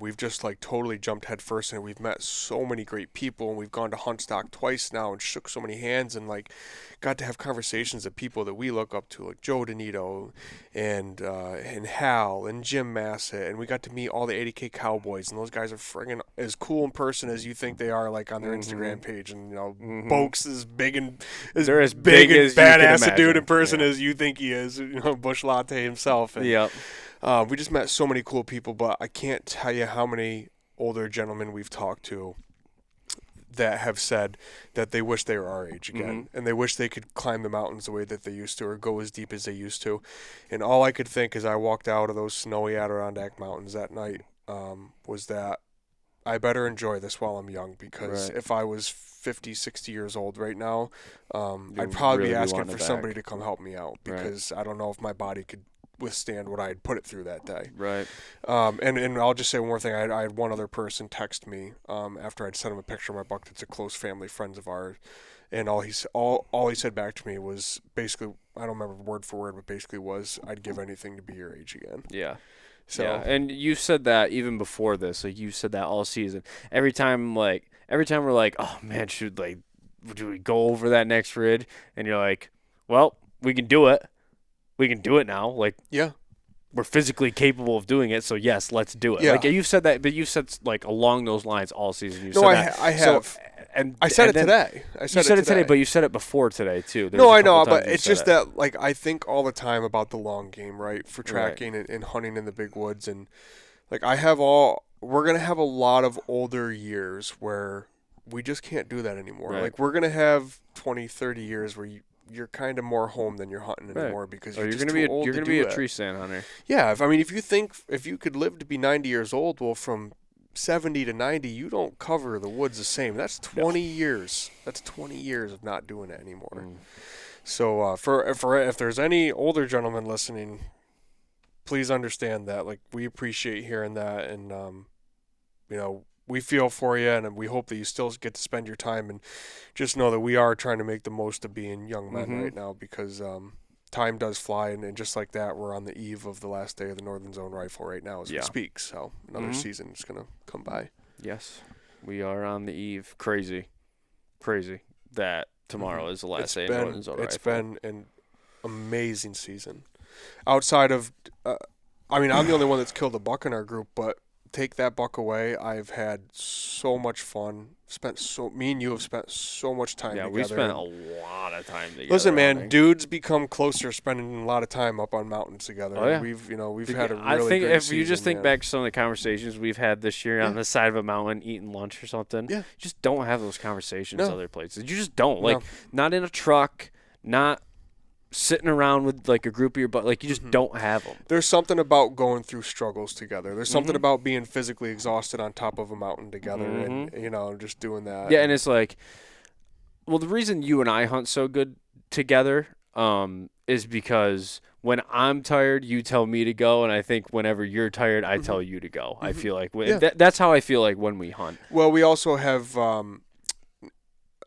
[SPEAKER 3] we've just like totally jumped headfirst in it. We've met so many great people, and we've gone to Huntstock twice now and shook so many hands and like got to have conversations with people that we look up to, like Joe Donito and Hal and Jim Massett, and we got to meet all the 80K Cowboys, and those guys are friggin' as cool in person as you think they are, like on their Instagram page. And you know, Boak's is big and
[SPEAKER 2] They're as big as you can
[SPEAKER 3] badass a dude
[SPEAKER 2] imagine.
[SPEAKER 3] in person as you think he is. You know, Bush Latte himself. And,
[SPEAKER 2] Yep.
[SPEAKER 3] we just met so many cool people, but I can't tell you how many older gentlemen we've talked to that have said that they wish they were our age again, and they wish they could climb the mountains the way that they used to, or go as deep as they used to. And all I could think as I walked out of those snowy Adirondack mountains that night was that I better enjoy this while I'm young, because if I was 50, 60 years old right now, I'd probably be asking for somebody to come help me out, because I don't know if my body could withstand what I had put it through that day.
[SPEAKER 2] Right.
[SPEAKER 3] And I'll just say one more thing. I had one other person text me after I'd sent him a picture of my buck that's a close family friends of ours, and all he said back to me was basically, I don't remember word for word, but basically was, I'd give anything to be your age again.
[SPEAKER 2] Yeah.
[SPEAKER 3] So
[SPEAKER 2] yeah. And you said that even before this. Like, you said that all season. Every time we're like, oh man, do we go over that next ridge? And you're like, well, we can do it. We can do it now. Like,
[SPEAKER 3] yeah,
[SPEAKER 2] we're physically capable of doing it. So yes, let's do it.
[SPEAKER 3] Yeah.
[SPEAKER 2] Like, you've said that, but you've said like along those lines all season.
[SPEAKER 3] I have.
[SPEAKER 2] So, and
[SPEAKER 3] I said it
[SPEAKER 2] then,
[SPEAKER 3] today.
[SPEAKER 2] You said it today, but you said it before today too.
[SPEAKER 3] No, I know, but it's just that, like, I think all the time about the long game, right? For tracking and hunting in the big woods, and like we're gonna have a lot of older years where we just can't do that anymore.
[SPEAKER 2] Right.
[SPEAKER 3] Like, we're gonna have 20, 30 years where you're kind of more home than you're hunting anymore, because you're just too old to do
[SPEAKER 2] a
[SPEAKER 3] that.
[SPEAKER 2] tree stand hunter.
[SPEAKER 3] Yeah, if you could live to be 90 years old, well, from 70 to 90, you don't cover the woods the same. That's 20 years. That's 20 years of not doing it anymore. So if there's any older gentlemen listening, please understand that. Like, we appreciate hearing that, and you know, we feel for you, and we hope that you still get to spend your time, and just know that we are trying to make the most of being young men right now, because time does fly, and just like that, we're on the eve of the last day of the Northern Zone Rifle right now as we speak. So another season is going to come by.
[SPEAKER 2] Yes, we are on the eve. Crazy that tomorrow is the last day of Northern Zone Rifle.
[SPEAKER 3] It's been an amazing season. Outside of, I'm the only one that's killed a buck in our group, but take that buck away, I've had so much fun. Me and you have spent so much time together.
[SPEAKER 2] Yeah, we spent a lot of time together.
[SPEAKER 3] Listen, man, dudes become closer spending a lot of time up on mountains together.
[SPEAKER 2] Oh, yeah.
[SPEAKER 3] We've had a really
[SPEAKER 2] I think
[SPEAKER 3] great
[SPEAKER 2] if
[SPEAKER 3] season,
[SPEAKER 2] you just think
[SPEAKER 3] man.
[SPEAKER 2] back to some of the conversations we've had this year on the side of a mountain eating lunch or something, you just don't have those conversations other places. You just don't. Like, not in a truck, not sitting around with like a group of your butt, like, you just don't have them.
[SPEAKER 3] There's something about going through struggles together. There's something about being physically exhausted on top of a mountain together, and just doing that.
[SPEAKER 2] Yeah, and it's like, well, the reason you and I hunt so good together is because when I'm tired, you tell me to go, and I think whenever you're tired, I tell you to go. I feel like that's how I feel like when we hunt.
[SPEAKER 3] Well, we also have,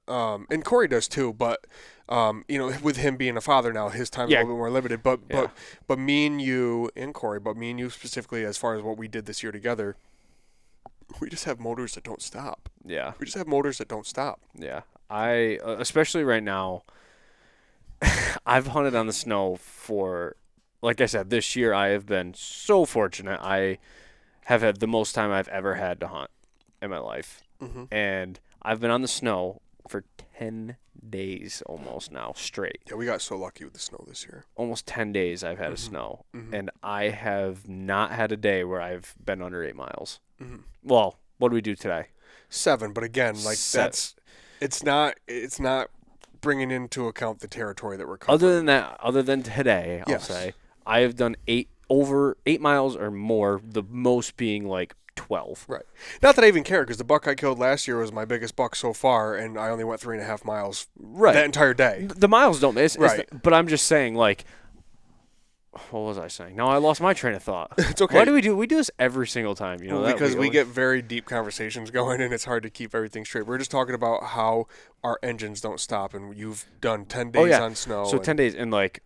[SPEAKER 3] and Corey does too, but. With him being a father now, his time's a little bit more limited. But me and you and Corey, but me and you specifically, as far as what we did this year together, we just have motors that don't stop.
[SPEAKER 2] Yeah.
[SPEAKER 3] We just have motors that don't stop.
[SPEAKER 2] Yeah. I especially right now, I've hunted on the snow for, like I said, this year I have been so fortunate. I have had the most time I've ever had to hunt in my life. And I've been on the snow for 10 days almost now straight.
[SPEAKER 3] Yeah, we got so lucky with the snow this year.
[SPEAKER 2] Almost 10 days I've had of snow, and I have not had a day where I've been under 8 miles. Well, what do we do today?
[SPEAKER 3] 7, but again, like it's not bringing into account the territory that we're covering.
[SPEAKER 2] Other than today, I'll say I have done over 8 miles or more, the most being like 12.
[SPEAKER 3] Right. Not that I even care, because the buck I killed last year was my biggest buck so far, and I only went 3.5 miles that entire day.
[SPEAKER 2] The miles don't miss.
[SPEAKER 3] Right.
[SPEAKER 2] But I'm just saying, like, what was I saying? No, I lost my train of thought.
[SPEAKER 3] It's okay.
[SPEAKER 2] Why do we do this every single time?
[SPEAKER 3] Because we get very deep conversations going, and it's hard to keep everything straight. We're just talking about how our engines don't stop, and you've done 10 days on snow.
[SPEAKER 2] So 10 days, and like,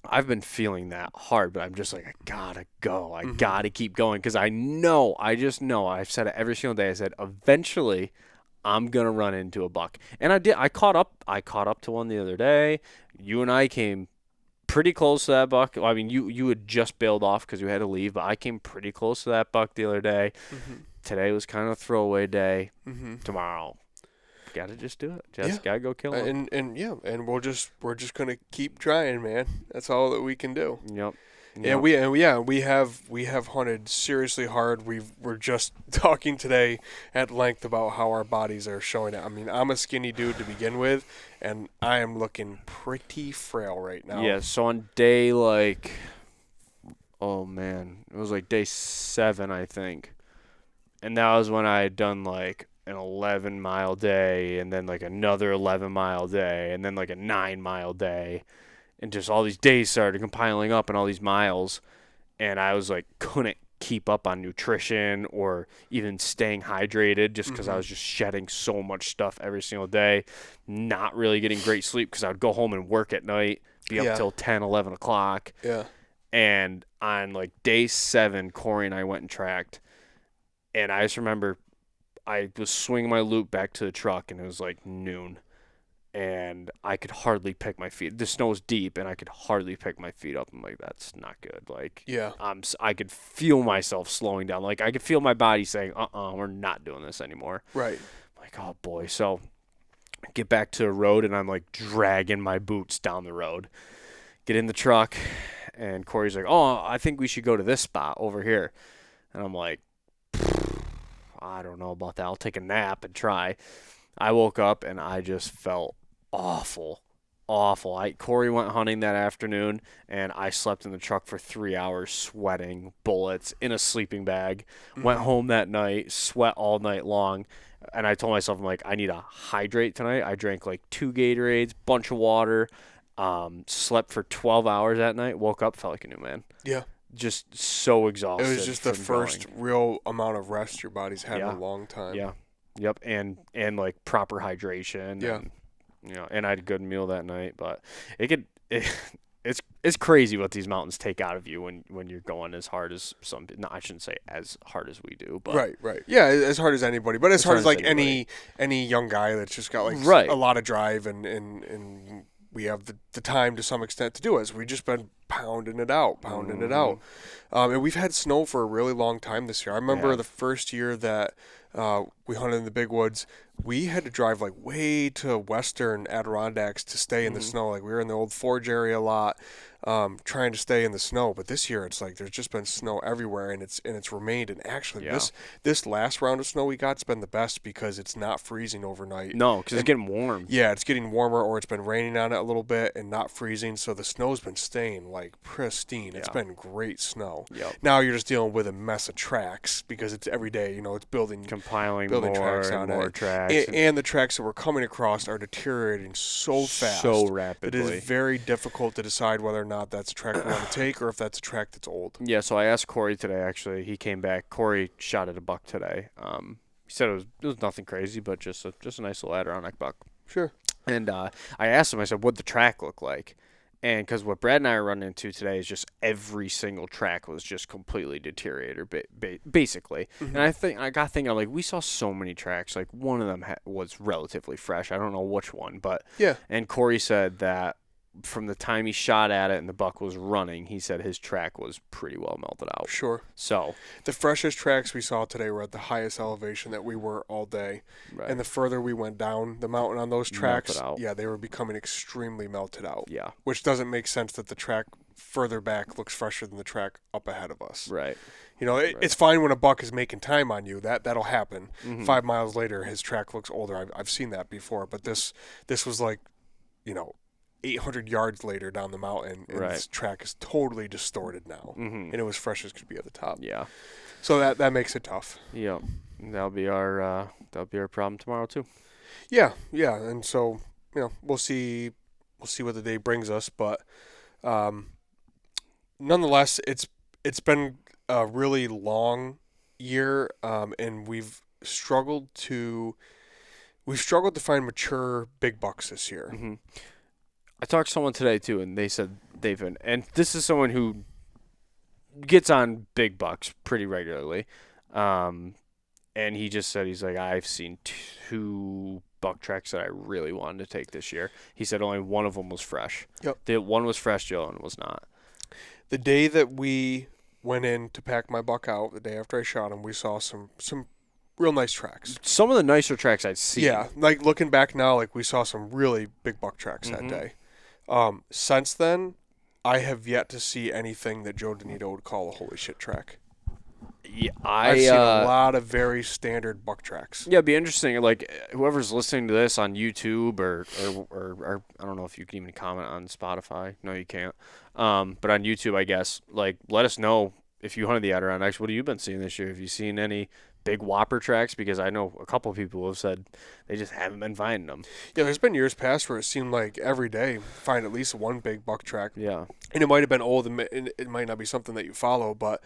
[SPEAKER 2] I've been feeling that hard, but I'm just like, I gotta go. I
[SPEAKER 3] Mm-hmm.
[SPEAKER 2] gotta keep going because I just know. I've said it every single day. I said, eventually, I'm gonna run into a buck, and I did. I caught up to one the other day. You and I came pretty close to that buck. Well, I mean, you had just bailed off because you had to leave, but I came pretty close to that buck the other day.
[SPEAKER 3] Mm-hmm.
[SPEAKER 2] Today was kind of a throwaway day.
[SPEAKER 3] Mm-hmm.
[SPEAKER 2] Tomorrow, gotta just do it. Just gotta go kill him.
[SPEAKER 3] And we're just gonna keep trying, man. That's all that we can do.
[SPEAKER 2] Yep.
[SPEAKER 3] We have hunted seriously hard. We're just talking today at length about how our bodies are showing it. I mean, I'm a skinny dude to begin with, and I am looking pretty frail right now.
[SPEAKER 2] Yeah. So on day oh man, it was like day 7, I think, and that was when I had done like an 11-mile day, and then like another 11-mile day, and then like a 9-mile day. And just all these days started compiling up and all these miles. And I was like, couldn't keep up on nutrition or even staying hydrated just because I was just shedding so much stuff every single day. Not really getting great sleep because I would go home and work at night, be up till 10, 11 o'clock.
[SPEAKER 3] Yeah.
[SPEAKER 2] And on like day 7, Corey and I went and tracked. And I just remember I was swinging my loop back to the truck and it was like noon. And I could hardly pick my feet. The snow was deep, and I could hardly pick my feet up. I'm like, that's not good. Like,
[SPEAKER 3] Yeah.
[SPEAKER 2] I could feel myself slowing down. Like, I could feel my body saying, we're not doing this anymore.
[SPEAKER 3] Right.
[SPEAKER 2] I'm like, oh, boy. So I get back to the road, and I'm, like, dragging my boots down the road. Get in the truck, and Corey's like, oh, I think we should go to this spot over here. And I'm like, I don't know about that. I'll take a nap and try. I woke up, and I just felt awful. Corey went hunting that afternoon, and I slept in the truck for 3 hours, sweating bullets in a sleeping bag. Went home that night, sweat all night long, and I told myself, I'm like, I need to hydrate tonight. I drank like 2 Gatorades, bunch of water, slept for 12 hours that night, woke up, felt like a new man.
[SPEAKER 3] Yeah.
[SPEAKER 2] Just so exhausted.
[SPEAKER 3] It was just the
[SPEAKER 2] from
[SPEAKER 3] first
[SPEAKER 2] going.
[SPEAKER 3] real amount of rest your body's had in
[SPEAKER 2] Yeah.
[SPEAKER 3] a long time.
[SPEAKER 2] Yeah. Yep. And like proper hydration.
[SPEAKER 3] Yeah.
[SPEAKER 2] And, and I had a good meal that night, but it's crazy what these mountains take out of you when you're going as hard as I shouldn't say as hard as we do, but
[SPEAKER 3] Right. Yeah, as hard as anybody, but as hard as like
[SPEAKER 2] anybody.
[SPEAKER 3] any young guy that's just got like
[SPEAKER 2] Right.
[SPEAKER 3] a lot of drive and we have the time to some extent to do it. So we've just been pounding it out. And we've had snow for a really long time this year. I remember the first year that we hunted in the big woods, we had to drive like way to western Adirondacks to stay in the snow. Like we were in the old Forge area a lot, trying to stay in the snow. But this year it's like there's just been snow everywhere, and it's remained. And actually, this last round of snow we got's been the best because it's not freezing overnight.
[SPEAKER 2] No, because it's getting warm.
[SPEAKER 3] Yeah, it's getting warmer, or it's been raining on it a little bit and not freezing, so the snow's been staying like pristine. It's been great snow.
[SPEAKER 2] Yep.
[SPEAKER 3] Now you're just dealing with a mess of tracks because it's every day. It's
[SPEAKER 2] Compiling
[SPEAKER 3] building
[SPEAKER 2] more
[SPEAKER 3] tracks
[SPEAKER 2] and
[SPEAKER 3] on
[SPEAKER 2] more
[SPEAKER 3] it.
[SPEAKER 2] tracks.
[SPEAKER 3] And the tracks that we're coming across are deteriorating so fast.
[SPEAKER 2] So
[SPEAKER 3] It
[SPEAKER 2] rapidly.
[SPEAKER 3] is very difficult to decide whether or not that's a track we want to take or if that's a track that's old.
[SPEAKER 2] Yeah, so I asked Corey today, actually. He came back. Corey shot at a buck today. He said it was nothing crazy, but just a nice little Adirondack buck.
[SPEAKER 3] Sure.
[SPEAKER 2] And I asked him, I said, what'd the track look like? And because what Brad and I are running into today is just every single track was just completely deteriorated, basically. And I got thinking, like, we saw so many tracks. Like, one of them was relatively fresh. I don't know which one, but
[SPEAKER 3] Yeah.
[SPEAKER 2] And Corey said that from the time he shot at it and the buck was running, he said his track was pretty well melted out.
[SPEAKER 3] Sure.
[SPEAKER 2] So
[SPEAKER 3] The freshest tracks we saw today were at the highest elevation that we were all day.
[SPEAKER 2] right.
[SPEAKER 3] And the further we went down the mountain on those tracks,
[SPEAKER 2] Melted out.
[SPEAKER 3] yeah, they were becoming extremely melted out.
[SPEAKER 2] Yeah.
[SPEAKER 3] Which doesn't make sense that the track further back looks fresher than the track up ahead of us.
[SPEAKER 2] Right.
[SPEAKER 3] It's fine when a buck is making time on you. That'll happen.
[SPEAKER 2] Mm-hmm.
[SPEAKER 3] 5 miles later, his track looks older. I've seen that before. But this was like, 800 yards later down the mountain, and
[SPEAKER 2] Right.
[SPEAKER 3] this track is totally distorted now.
[SPEAKER 2] Mm-hmm.
[SPEAKER 3] And it was fresh as could be at the top.
[SPEAKER 2] Yeah.
[SPEAKER 3] So that makes it tough.
[SPEAKER 2] Yep. That'll be our problem tomorrow too.
[SPEAKER 3] Yeah. And so, we'll see what the day brings us. But nonetheless, it's been a really long year, and we've struggled to find mature big bucks this year.
[SPEAKER 2] Mm-hmm. I talked to someone today too, and they said they've been, and this is someone who gets on big bucks pretty regularly. And he just said, he's like, I've seen 2 buck tracks that I really wanted to take this year. He said only one of them was fresh.
[SPEAKER 3] Yep.
[SPEAKER 2] The one was fresh, Joe, and was not.
[SPEAKER 3] The day that we went in to pack my buck out, the day after I shot him, we saw some real nice tracks.
[SPEAKER 2] Some of the nicer tracks I'd seen.
[SPEAKER 3] Yeah, like looking back now, like we saw some really big buck tracks that day. Since then, I have yet to see anything that Joe Donito would call a holy shit track.
[SPEAKER 2] Yeah,
[SPEAKER 3] I've seen a lot of very standard buck tracks.
[SPEAKER 2] Yeah, it'd be interesting. Like whoever's listening to this on YouTube or I don't know if you can even comment on Spotify. No, you can't. But on YouTube, I guess. Like, let us know if you hunted the Adirondacks. What have you been seeing this year? Have you seen any big whopper tracks? Because I know a couple of people have said they just haven't been finding them.
[SPEAKER 3] Yeah, there's been years past where it seemed like every day find at least one big buck track.
[SPEAKER 2] Yeah. And
[SPEAKER 3] it might have been old and it might not be something that you follow, but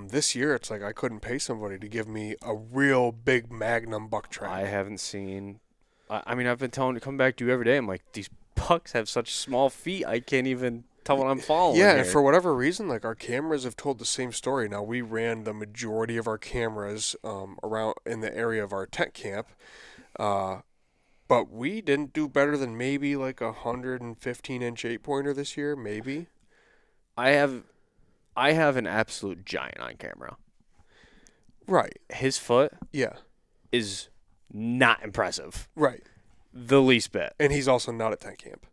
[SPEAKER 3] this year it's like I couldn't pay somebody to give me a real big magnum buck track.
[SPEAKER 2] I haven't seen. I mean, I've been telling to come back to you every day. I'm like, these bucks have such small feet. I can't even tell what I'm following.
[SPEAKER 3] Yeah,
[SPEAKER 2] here.
[SPEAKER 3] and for whatever reason, like our cameras have told the same story. Now we ran the majority of our cameras around in the area of our tent camp, but we didn't do better than maybe like 115-inch 8-pointer this year, maybe.
[SPEAKER 2] I have an absolute giant on camera.
[SPEAKER 3] Right.
[SPEAKER 2] His foot
[SPEAKER 3] Yeah.
[SPEAKER 2] is not impressive.
[SPEAKER 3] Right.
[SPEAKER 2] The least bit.
[SPEAKER 3] And he's also not at tent camp.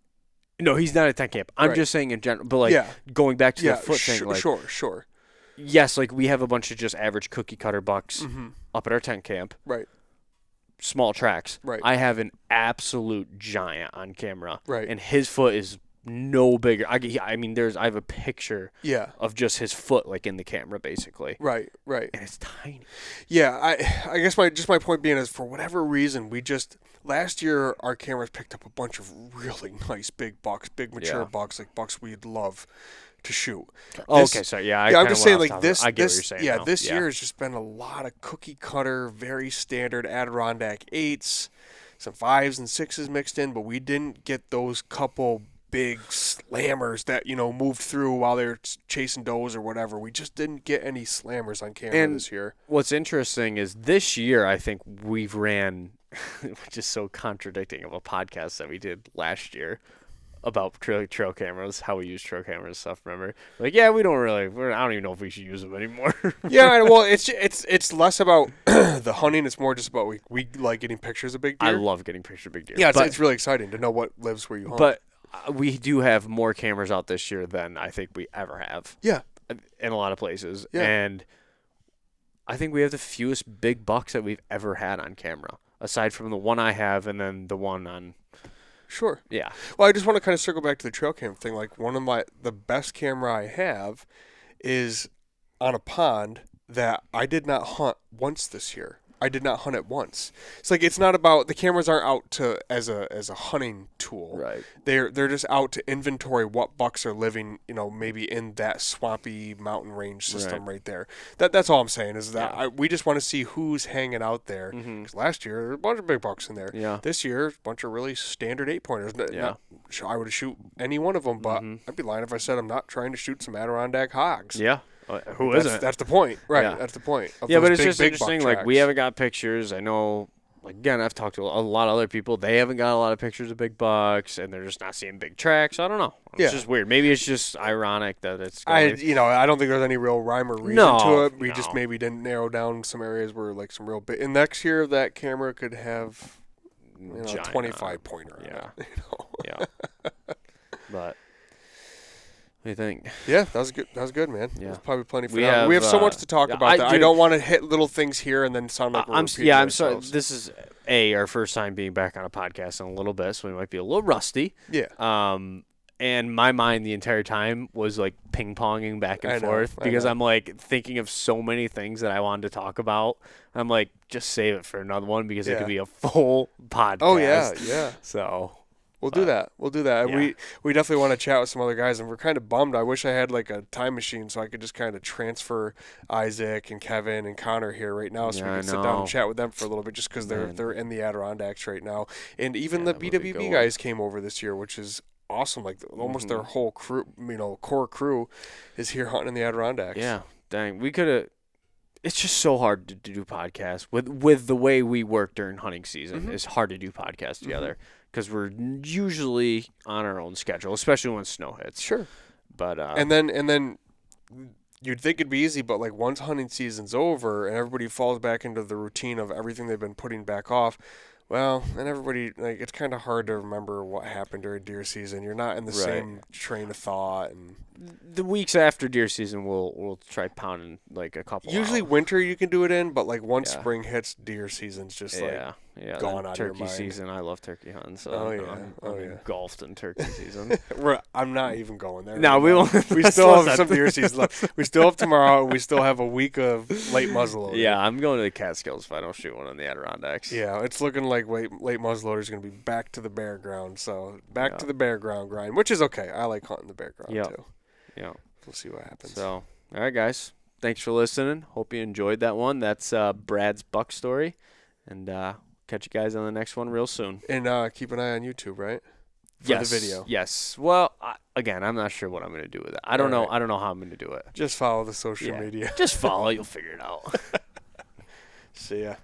[SPEAKER 2] No, he's not at tent camp. I'm
[SPEAKER 3] Right.
[SPEAKER 2] just saying in general. But, like, going back to the foot thing. Like,
[SPEAKER 3] sure.
[SPEAKER 2] Yes, like, we have a bunch of just average cookie cutter bucks up at our tent camp.
[SPEAKER 3] Right.
[SPEAKER 2] Small tracks.
[SPEAKER 3] Right.
[SPEAKER 2] I have an absolute giant on camera.
[SPEAKER 3] Right.
[SPEAKER 2] And his foot is no bigger. I mean, I have a picture of just his foot, like, in the camera, basically.
[SPEAKER 3] Right.
[SPEAKER 2] And it's tiny.
[SPEAKER 3] Yeah, I guess my point being is for whatever reason last year our cameras picked up a bunch of really nice big bucks, big mature bucks, like bucks we'd love to shoot.
[SPEAKER 2] Okay, sorry. Yeah,
[SPEAKER 3] I'm just saying like this.
[SPEAKER 2] I get what you're saying.
[SPEAKER 3] Yeah,
[SPEAKER 2] now.
[SPEAKER 3] this year has just been a lot of cookie cutter, very standard Adirondack 8s, some 5s and 6s mixed in, but we didn't get those couple big slammers that moved through while they were chasing does or whatever. We just didn't get any slammers on camera this year.
[SPEAKER 2] What's interesting is this year I think we've ran, which is so contradicting of a podcast that we did last year about trail cameras, how we use trail cameras and stuff. Remember, like, yeah, I don't even know if we should use them anymore.
[SPEAKER 3] Yeah, well, it's less about the hunting. It's more just about we like getting pictures of big deer.
[SPEAKER 2] I love getting pictures of big deer.
[SPEAKER 3] Yeah, it's really exciting to know what lives where you hunt.
[SPEAKER 2] But we do have more cameras out this year than I think we ever have.
[SPEAKER 3] Yeah.
[SPEAKER 2] In a lot of places.
[SPEAKER 3] Yeah.
[SPEAKER 2] And I think we have the fewest big bucks that we've ever had on camera, aside from the one I have and then the one on.
[SPEAKER 3] Sure.
[SPEAKER 2] Yeah.
[SPEAKER 3] Well, I just want to kind of circle back to the trail cam thing. Like the best camera I have is on a pond that I did not hunt once this year. I did not hunt it once. It's like it's not about the cameras aren't out as a hunting tool.
[SPEAKER 2] Right.
[SPEAKER 3] They're just out to inventory what bucks are living, maybe in that swampy mountain range system right there. That's all I'm saying is that we just want to see who's hanging out there. Because last year there were a bunch of big bucks in there.
[SPEAKER 2] Yeah.
[SPEAKER 3] This year a bunch of really standard 8-pointers.
[SPEAKER 2] Yeah.
[SPEAKER 3] I would shoot any one of them, but I'd be lying if I said I'm not trying to shoot some Adirondack hogs.
[SPEAKER 2] Yeah. Who isn't?
[SPEAKER 3] That's the point, right?
[SPEAKER 2] Yeah.
[SPEAKER 3] That's the point.
[SPEAKER 2] Yeah, but it's just interesting. Like, we haven't got pictures. I know, like, again, I've talked to a lot of other people. They haven't got a lot of pictures of big bucks, and they're just not seeing big tracks. I don't know. It's just weird. Maybe it's just ironic that it's.
[SPEAKER 3] I don't think there's any real rhyme or reason to it. We just maybe didn't narrow down some areas where like some real big. And next year, that camera could have, 25-pointer.
[SPEAKER 2] Yeah. Yeah. But. What do you think?
[SPEAKER 3] Yeah, that was good. That was good, man.
[SPEAKER 2] Yeah.
[SPEAKER 3] There's probably plenty for
[SPEAKER 2] we
[SPEAKER 3] now. We have so much to talk about that. I don't want to hit little things here and then sound like we're repeating
[SPEAKER 2] I'm
[SPEAKER 3] ourselves.
[SPEAKER 2] sorry. This is our first time being back on a podcast in a little bit, so we might be a little rusty.
[SPEAKER 3] Yeah.
[SPEAKER 2] And my mind the entire time was like ping-ponging back and forth because I'm like thinking of so many things that I wanted to talk about. I'm like, just save it for another one because it could be a full podcast.
[SPEAKER 3] Oh, yeah.
[SPEAKER 2] So...
[SPEAKER 3] We'll do that.
[SPEAKER 2] Yeah.
[SPEAKER 3] We definitely want to chat with some other guys, and we're kind of bummed. I wish I had like a time machine so I could just kind of transfer Isaac and Kevin and Connor here right now, so we can sit down and chat with them for a little bit, just because they're in the Adirondacks right now. And even the BWB guys came over this year, which is awesome. Like almost their whole crew, core crew, is here hunting in the Adirondacks.
[SPEAKER 2] Yeah, dang, we could have. It's just so hard to do podcasts with the way we work during hunting season. It's hard to do podcasts together because we're usually on our own schedule, especially when snow hits.
[SPEAKER 3] Sure.
[SPEAKER 2] But
[SPEAKER 3] and then you'd think it'd be easy, but like once hunting season's over and everybody falls back into the routine of everything they've been putting back off, well, and everybody, like, it's kind of hard to remember what happened during deer season. You're not in the same train of thought. And
[SPEAKER 2] the weeks after deer season, we'll try pounding like a couple.
[SPEAKER 3] Usually
[SPEAKER 2] out.
[SPEAKER 3] Winter you can do it in, but like once spring hits, deer season's just gone out of your
[SPEAKER 2] turkey
[SPEAKER 3] mind.
[SPEAKER 2] season. I love turkey hunting, so I'm engulfed in turkey season.
[SPEAKER 3] I'm not even going there.
[SPEAKER 2] No, we won't.
[SPEAKER 3] We still have some deer season left. We still have tomorrow. We still have a week of late muzzleloader.
[SPEAKER 2] Yeah, I'm going to the Catskills if I don't shoot one in the Adirondacks.
[SPEAKER 3] Yeah, it's looking like late muzzleloader is going to be back to the bare ground. So back to the bare ground grind, which is okay. I like hunting the bare ground too.
[SPEAKER 2] Yeah.
[SPEAKER 3] We'll see what happens.
[SPEAKER 2] So, all right, guys. Thanks for listening. Hope you enjoyed that one. That's Brad's buck story. And catch you guys on the next one real soon.
[SPEAKER 3] And keep an eye on YouTube, right? For
[SPEAKER 2] the
[SPEAKER 3] video.
[SPEAKER 2] Yes. Well, again, I'm not sure what I'm going to do with it. I don't know. I don't know how I'm going to do it.
[SPEAKER 3] Just follow the social media.
[SPEAKER 2] Just follow. You'll figure it out.
[SPEAKER 3] See ya.